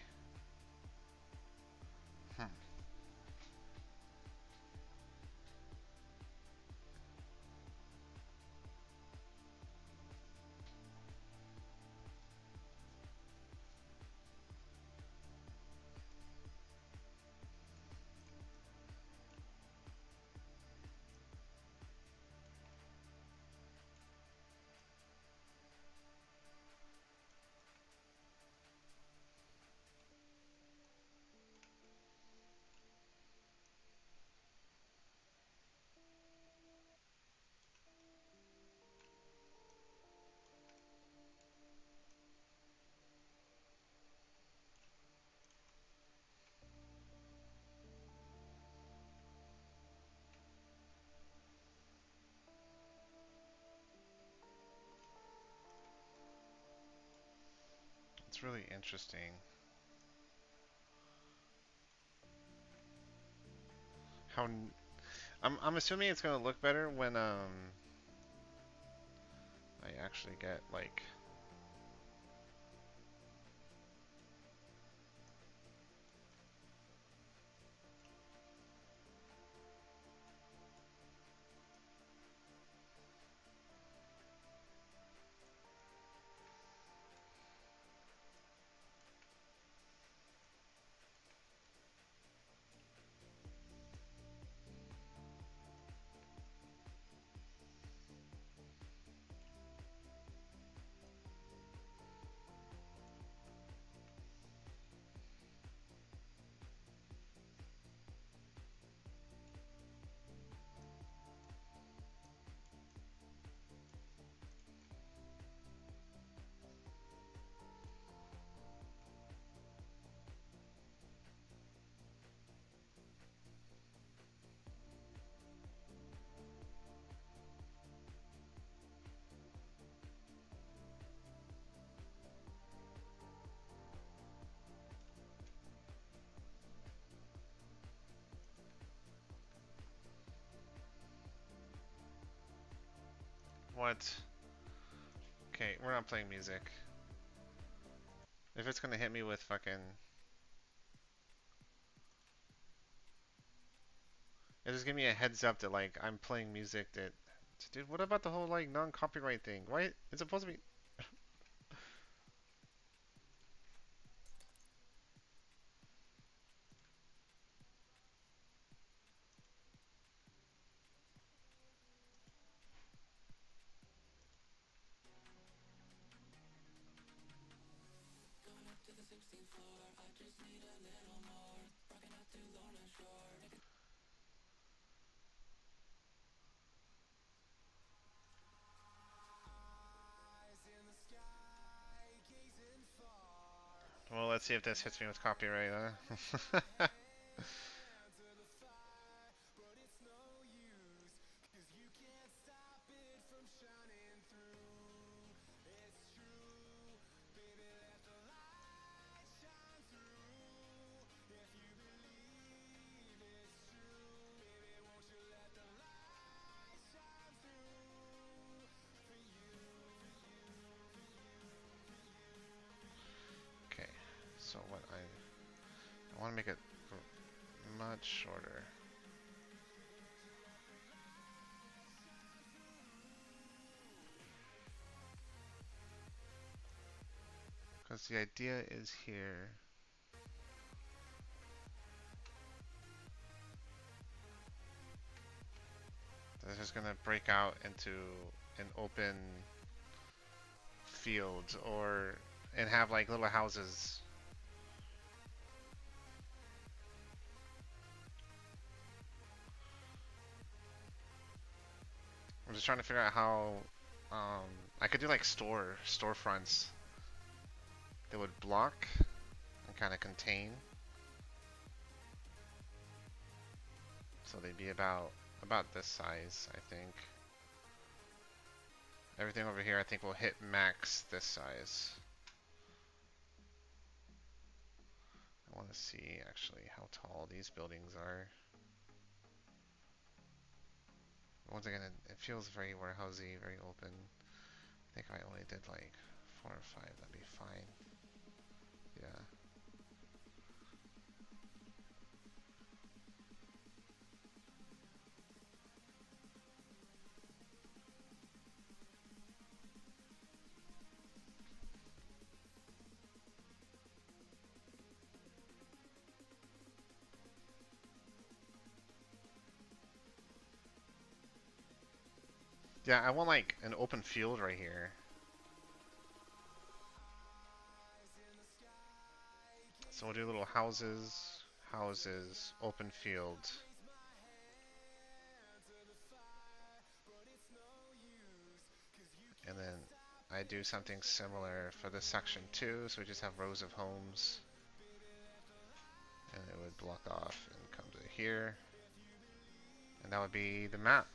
Hmm. It's really interesting. How I'm assuming it's gonna look better when I actually get like what? Okay, we're not playing music. If it's gonna hit me with fucking, it just give me a heads up that like I'm playing music that, dude. What about the whole like non-copyright thing? Why it's supposed to be? Well, let's see if this hits me with copyright, huh? Okay. So what I want to make it much shorter. Because the idea is here. This is going to break out into an open field or and have like little houses. I'm just trying to figure out how I could do like storefronts that would block and kind of contain. So they'd be about this size, I think. Everything over here I think will hit max this size. I want to see actually how tall these buildings are. Once again, it feels very warehousey, very open. I think if I only did like 4 or 5, that'd be fine. Yeah. Yeah, I want like an open field right here. So we'll do little houses, open field. And then I do something similar for this section too, so we just have rows of homes. And it would block off and come to here. And that would be the map.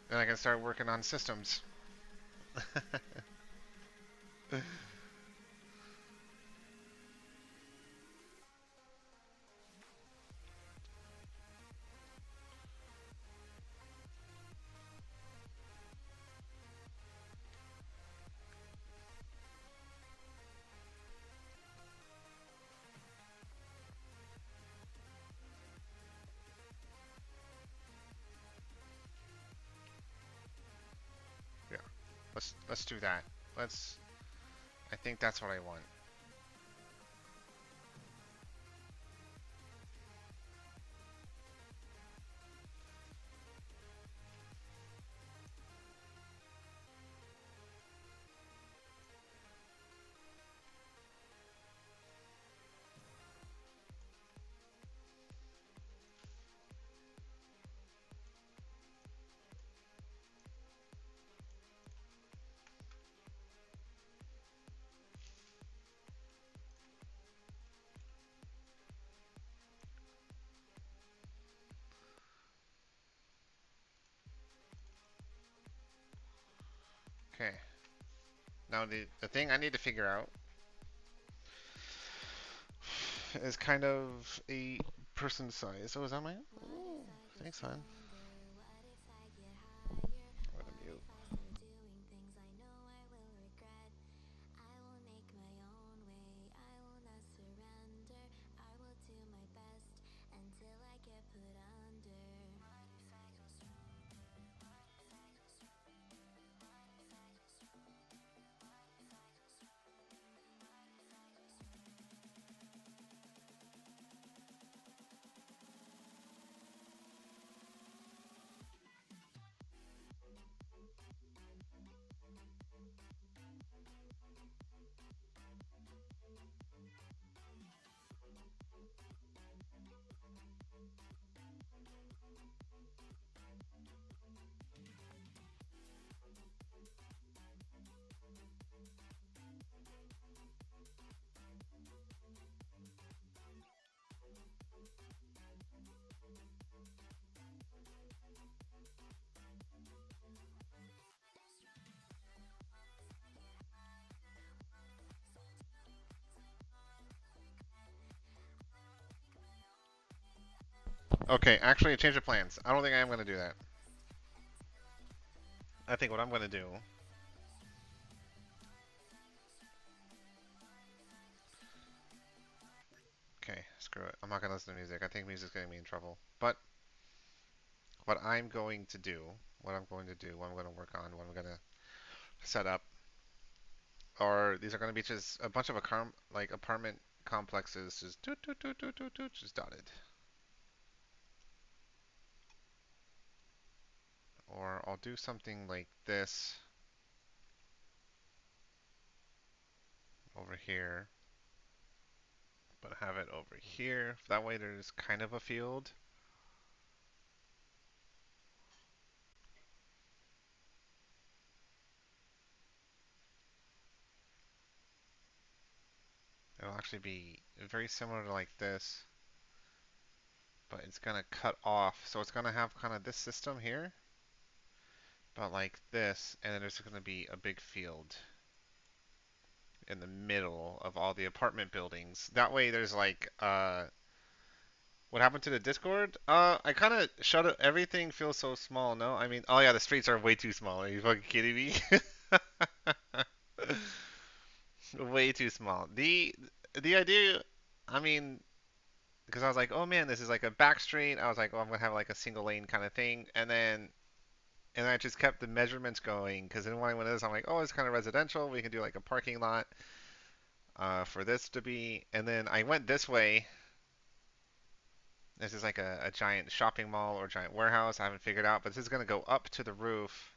Then I can start working on systems. Yeah, let's do that. I think that's what I want. Okay. Now the thing I need to figure out is kind of a person size. Oh, is that mine? Oh, thanks, hon. I'm gonna mute. Okay, actually, change of plans. I don't think I am going to do that. I think what I'm going to do. Okay, screw it. I'm not going to listen to music. I think music's getting me in trouble. But what I'm going to do, what I'm going to do, what I'm going to work on, what I'm going to set up, are these are going to be just a bunch of like apartment complexes, just just dotted. Or I'll do something like this over here, but have it over here. That way there's kind of a field. It'll actually be very similar to like this, but it's gonna cut off. So it's gonna have kind of this system here, but like this, and then there's gonna be a big field in the middle of all the apartment buildings. That way there's like what happened to the Discord? I kind of shut it. Everything feels so small. No, I mean, oh yeah, the streets are way too small. Are you fucking kidding me? Way too small. The idea, I mean, because I was like, oh man, this is like a back street. I was like, oh, I'm gonna have like a single lane kind of thing, and I just kept the measurements going. Because then when I went to this, I'm like, oh, it's kind of residential. We can do like a parking lot for this to be, and then I went this way. This is like a giant shopping mall or giant warehouse. I haven't figured out, but this is gonna go up to the roof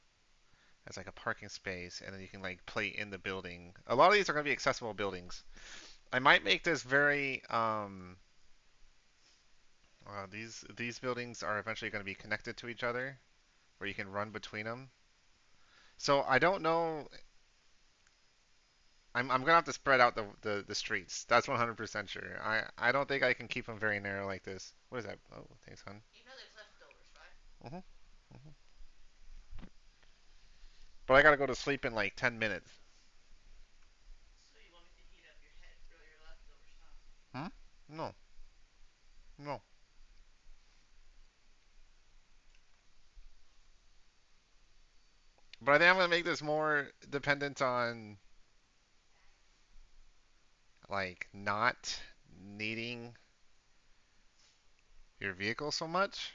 as like a parking space, and then you can like play in the building. A lot of these are gonna be accessible buildings. I might make this very these buildings are eventually going to be connected to each other, where you can run between them. So I don't know. I'm gonna have to spread out the streets. That's 100% sure. I don't think I can keep them very narrow like this. What is that? Oh, thanks, hon. You know there's leftovers, right? hmm hmm But I gotta go to sleep in like 10 minutes. So you want me to heat up your head for your leftovers, huh? Hmm? No, no. But I think I'm gonna make this more dependent on like not needing your vehicle so much.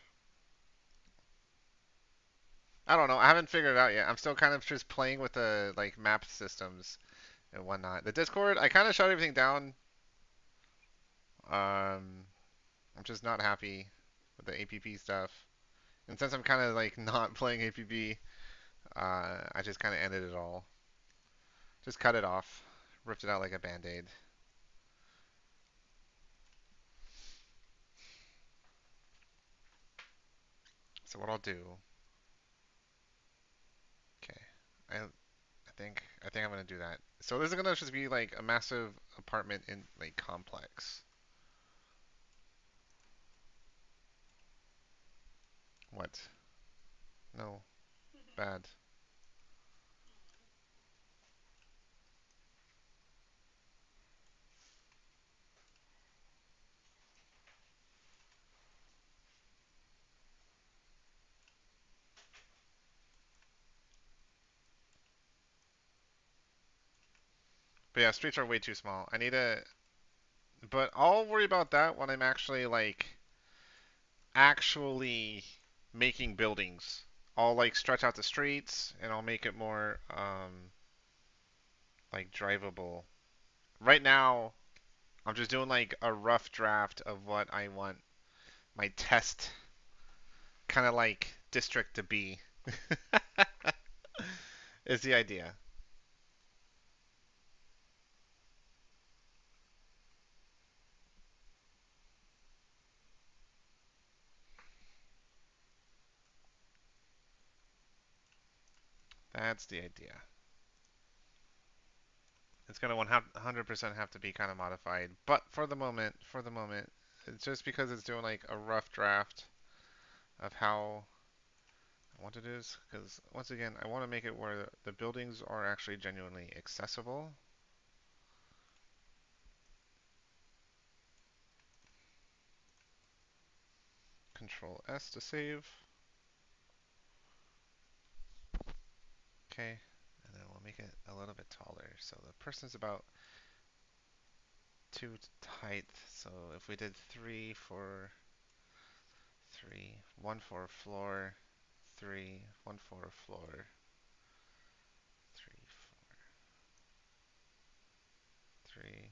I don't know. I haven't figured it out yet. I'm still kind of just playing with the like map systems and whatnot. The Discord, I kind of shut everything down. I'm just not happy with the APP stuff. And since I'm kind of like not playing APP, I just kind of ended it all. Just cut it off, ripped it out like a band-aid. So what I'll do, okay, I think I'm gonna do that. So this is gonna just be like a massive apartment in like complex. What? No, bad. But yeah, streets are way too small. I need a, but I'll worry about that when I'm actually making buildings. I'll like stretch out the streets and I'll make it more like drivable. Right now, I'm just doing like a rough draft of what I want my test kind of like district to be. Is the idea. That's the idea. It's gonna 100% have to be kind of modified, but for the moment, it's just because it's doing like a rough draft of how what it is, because once again, I want to make it where the buildings are actually genuinely accessible. Control S to save. Okay, and then we'll make it a little bit taller. So the person's about 2 height. So if we did 3 for 3, 1 for floor, 3, 1 for floor, 3, 3,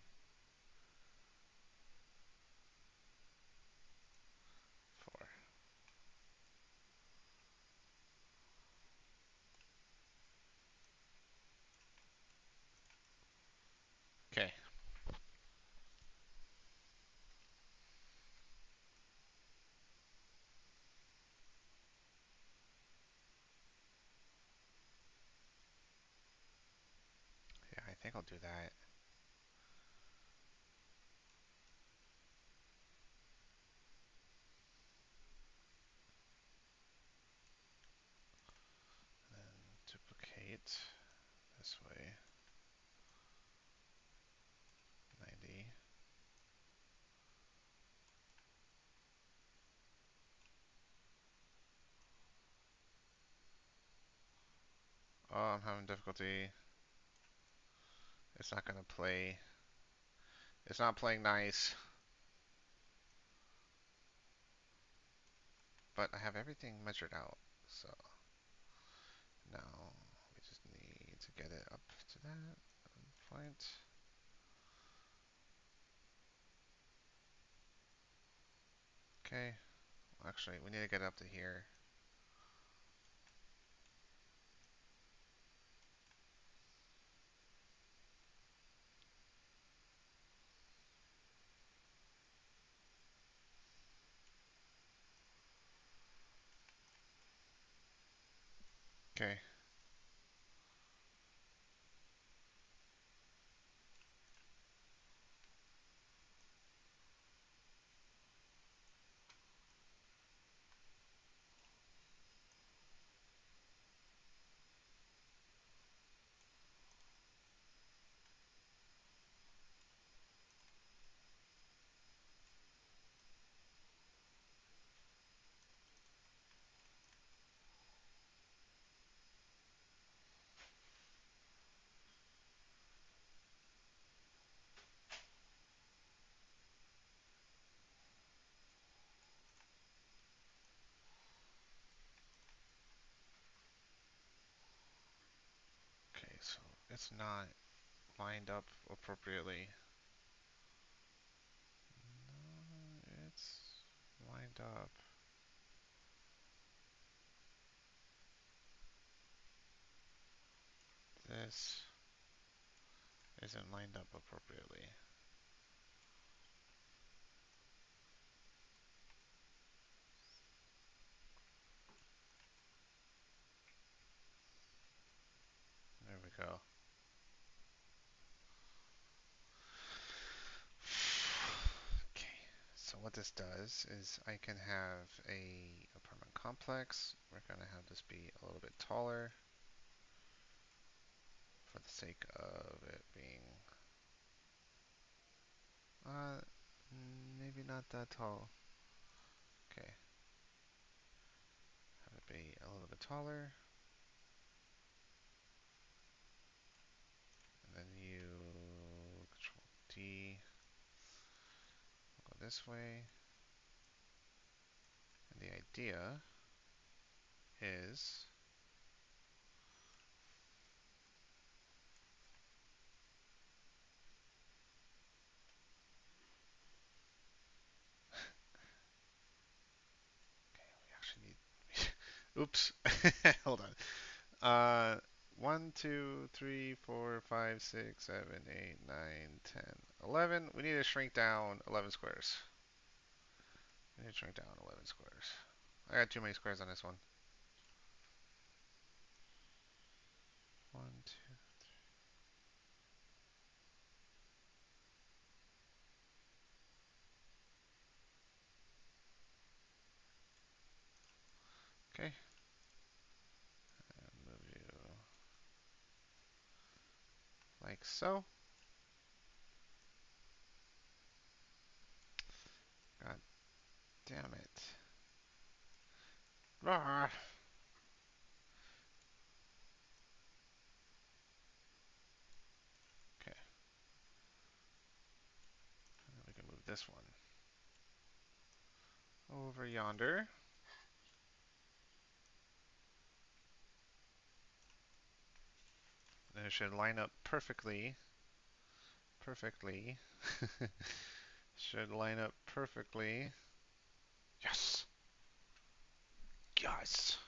4. Okay. Yeah, I think I'll do that. And then duplicate this way. 90. Oh, I'm having difficulty. It's not gonna play. It's not playing nice. But I have everything measured out. So now we just need to get it up to that point. Okay. Actually, we need to get it up to here. Okay. Okay, so it's not lined up appropriately. No, it's lined up. This isn't lined up appropriately. There we go. Okay, so what this does is I can have a apartment complex. We're gonna have this be a little bit taller for the sake of it being uh maybe not that tall. Okay, have it be a little bit taller, and then you control D, go this way, and the idea is we actually need. Oops, hold on. 1, 2, 3, 4, 5, 6, 7, 8, 9, 10, 11. We need to shrink down 11 squares. We need to shrink down 11 squares. I got too many squares on this one. 1, 2. Okay. And move you like so. God damn it. Ah. Okay, we can move this one over yonder. And it should line up perfectly. Perfectly. Should line up perfectly. Yes! Yes!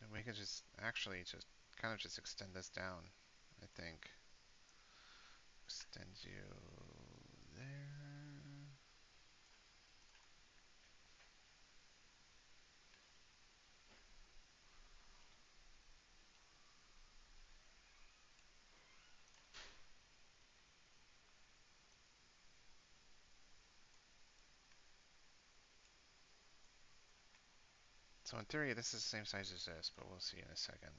And we could just actually just kind of just extend this down, I think. Extend you there. So in theory, this is the same size as this, but we'll see in a second.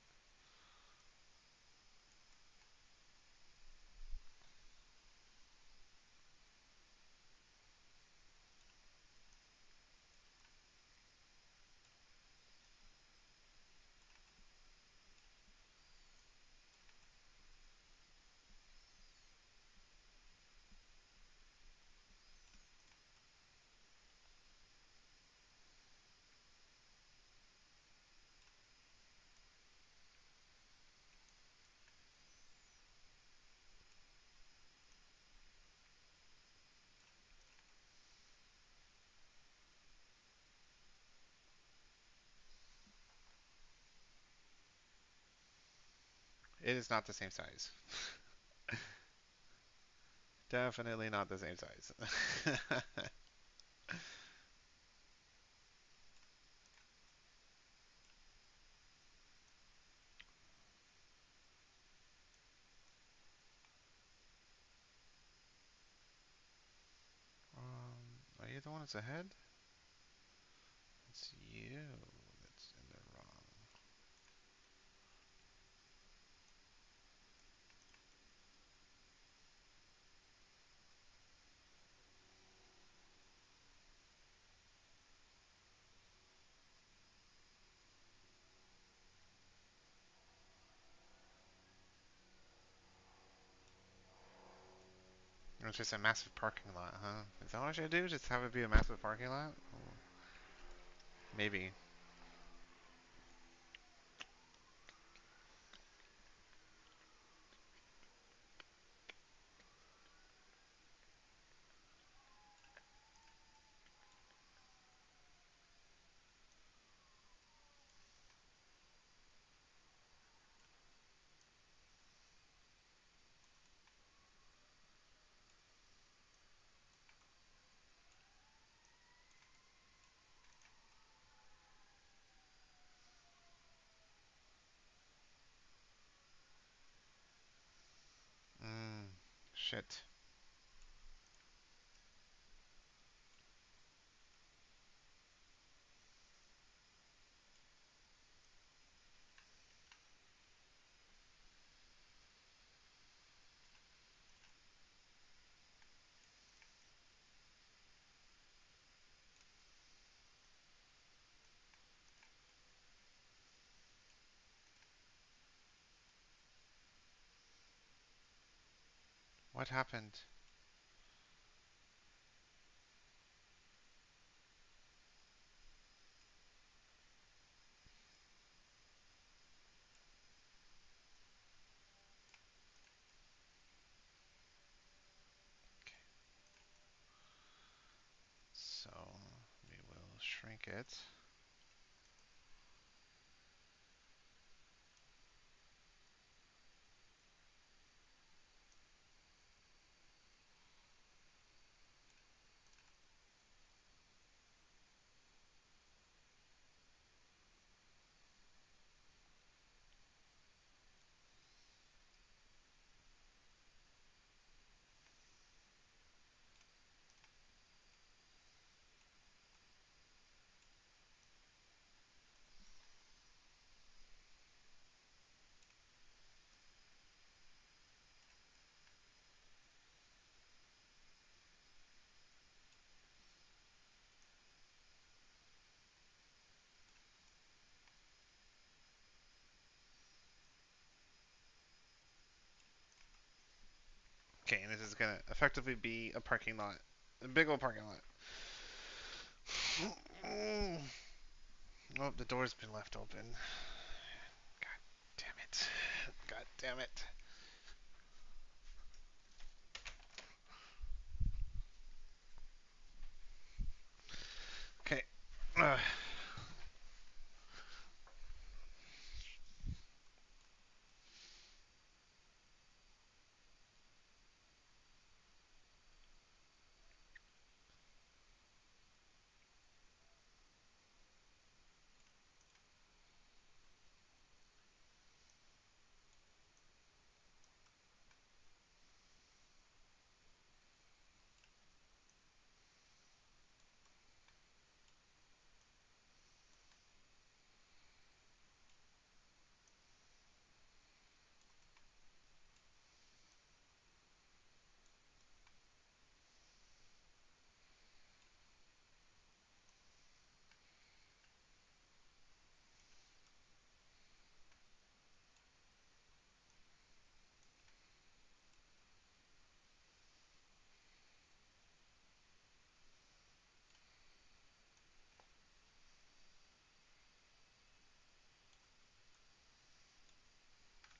It is not the same size. Definitely not the same size. Are you the one that's ahead? It's you that's in the wrong. It's just a massive parking lot, huh? Is that what I should do? Just have it be a massive parking lot? Maybe. Mmm. Shit. What happened? So we will shrink it. Okay, and this is gonna effectively be a parking lot, a big old parking lot. Oh, the door's been left open. God damn it. God damn it. Okay. Uh,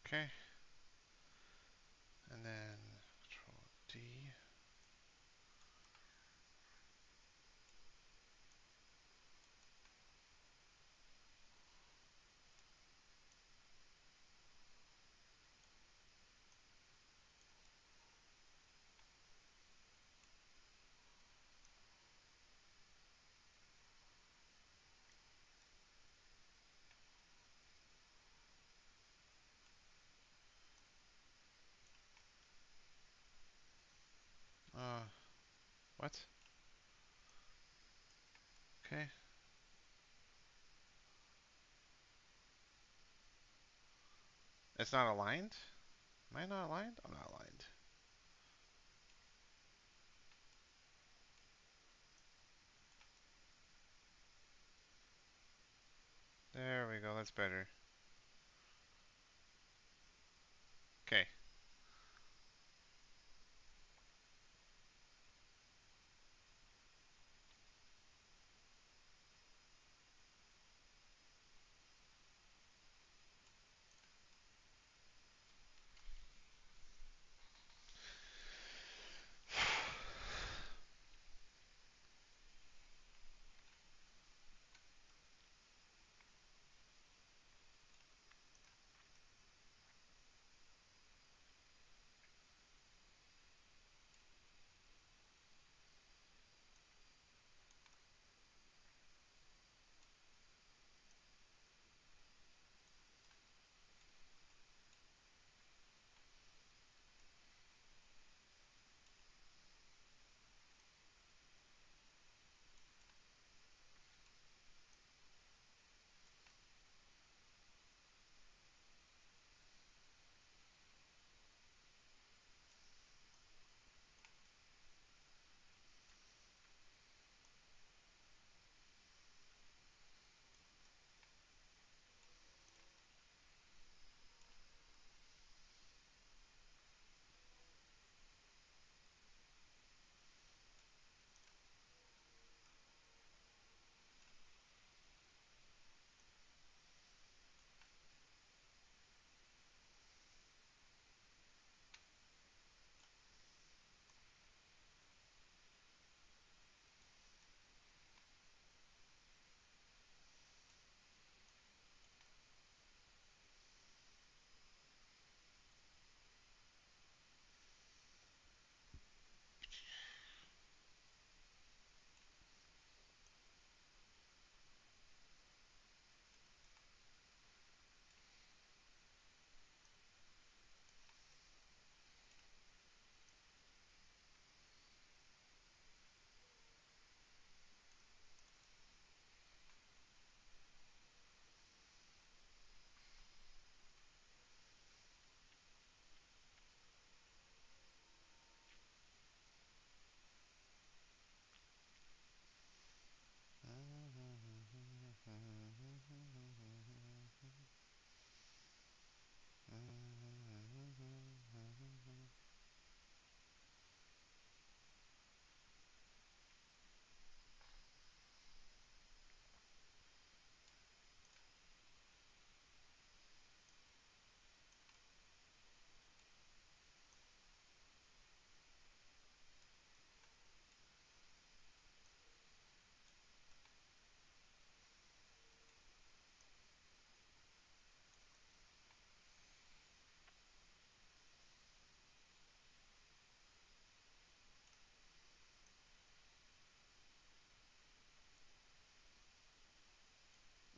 okay. And then Control D. What? Okay. It's not aligned? Am I not aligned? I'm not aligned. There we go. That's better. Okay.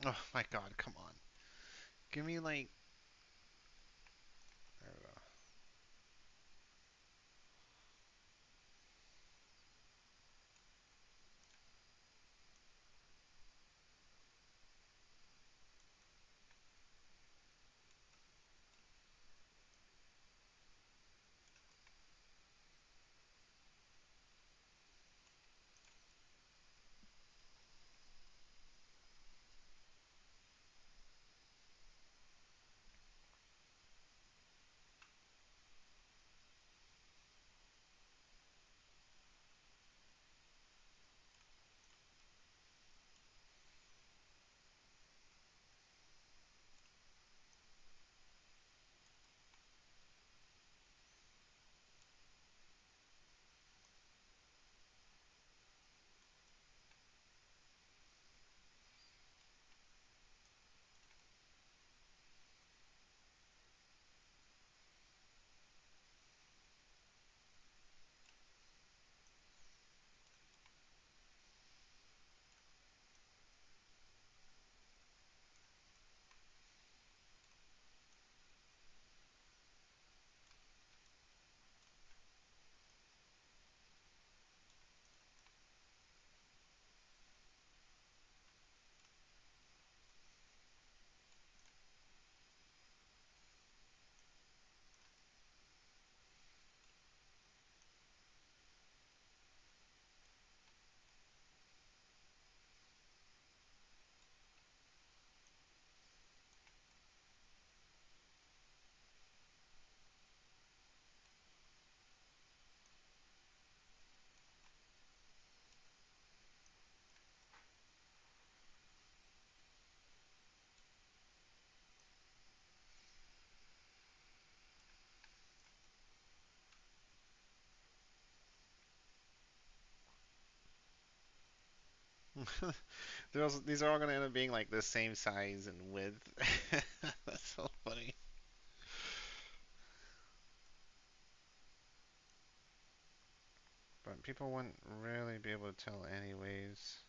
Oh my god, come on. Give me like I don't know. These are all gonna end up being like the same size and width. That's so funny. But people wouldn't really be able to tell anyways.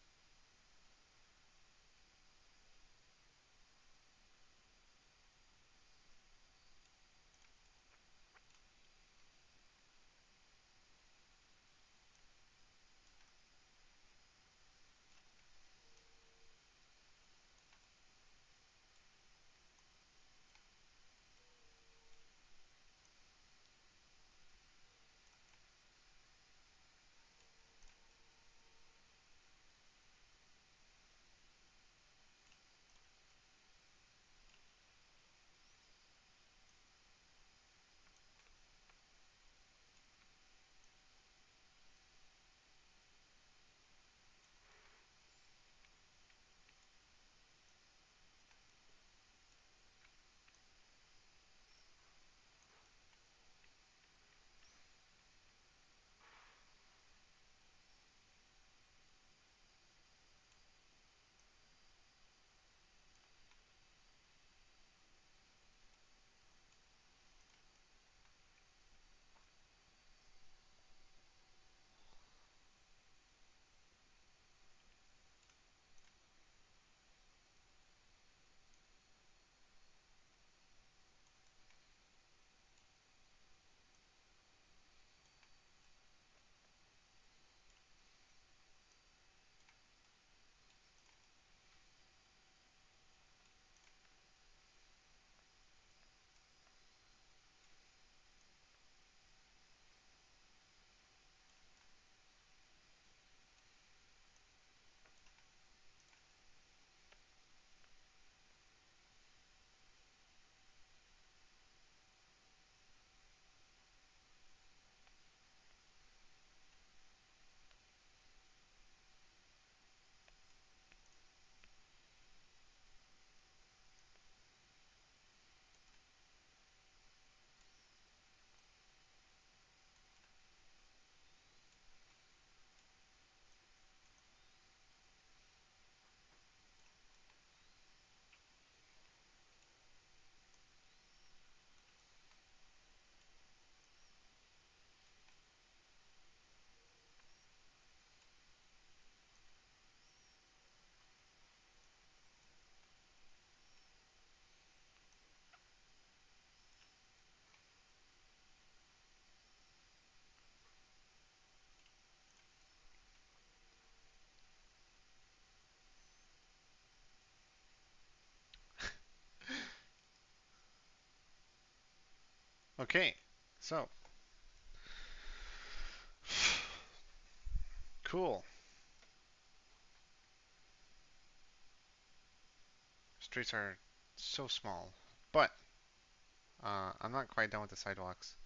Okay, so cool. Streets are so small, but I'm not quite done with the sidewalks.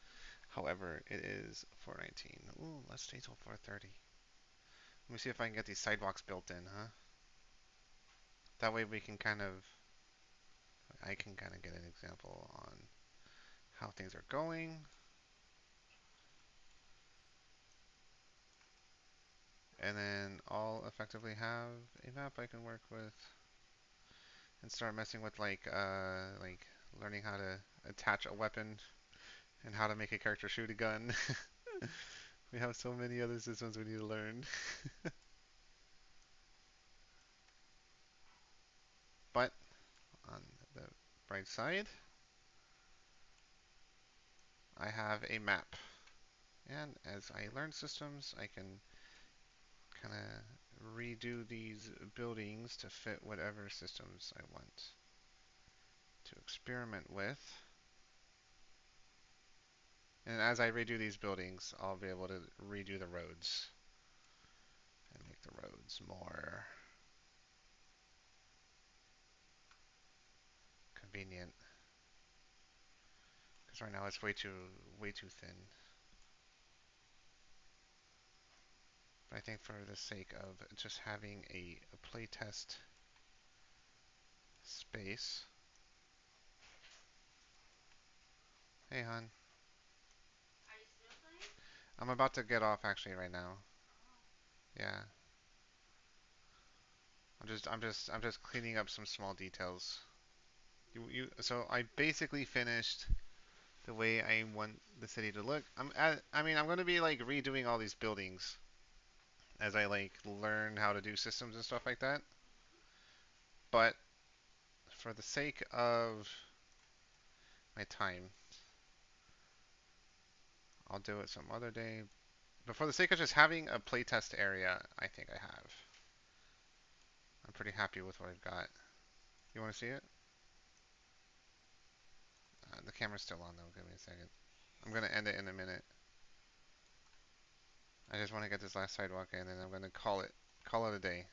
However, it is 4:19. Ooh, let's stay till 4:30. Let me see if I can get these sidewalks built in, huh? That way we can I can kind of get an example on how things are going, and then I'll effectively have a map I can work with and start messing with like learning how to attach a weapon and how to make a character shoot a gun. We have so many other systems we need to learn. But on the bright side, I have a map. And as I learn systems, I can kind of redo these buildings to fit whatever systems I want to experiment with. And as I redo these buildings, I'll be able to redo the roads and make the roads more convenient. Because right now it's way too thin. But I think for the sake of just having a playtest space. Hey, hon. Are you still playing? I'm about to get off actually right now. Oh. Yeah. I'm just cleaning up some small details. So I basically finished the way I want the city to look. I mean, I'm going to be like redoing all these buildings as I like learn how to do systems and stuff like that. But for the sake of my time, I'll do it some other day. But for the sake of just having a playtest area, I think I have. I'm pretty happy with what I've got. You want to see it? The camera's still on though. Give me a second. I'm gonna end it in a minute. I just want to get this last sidewalk in, and I'm gonna call it a day.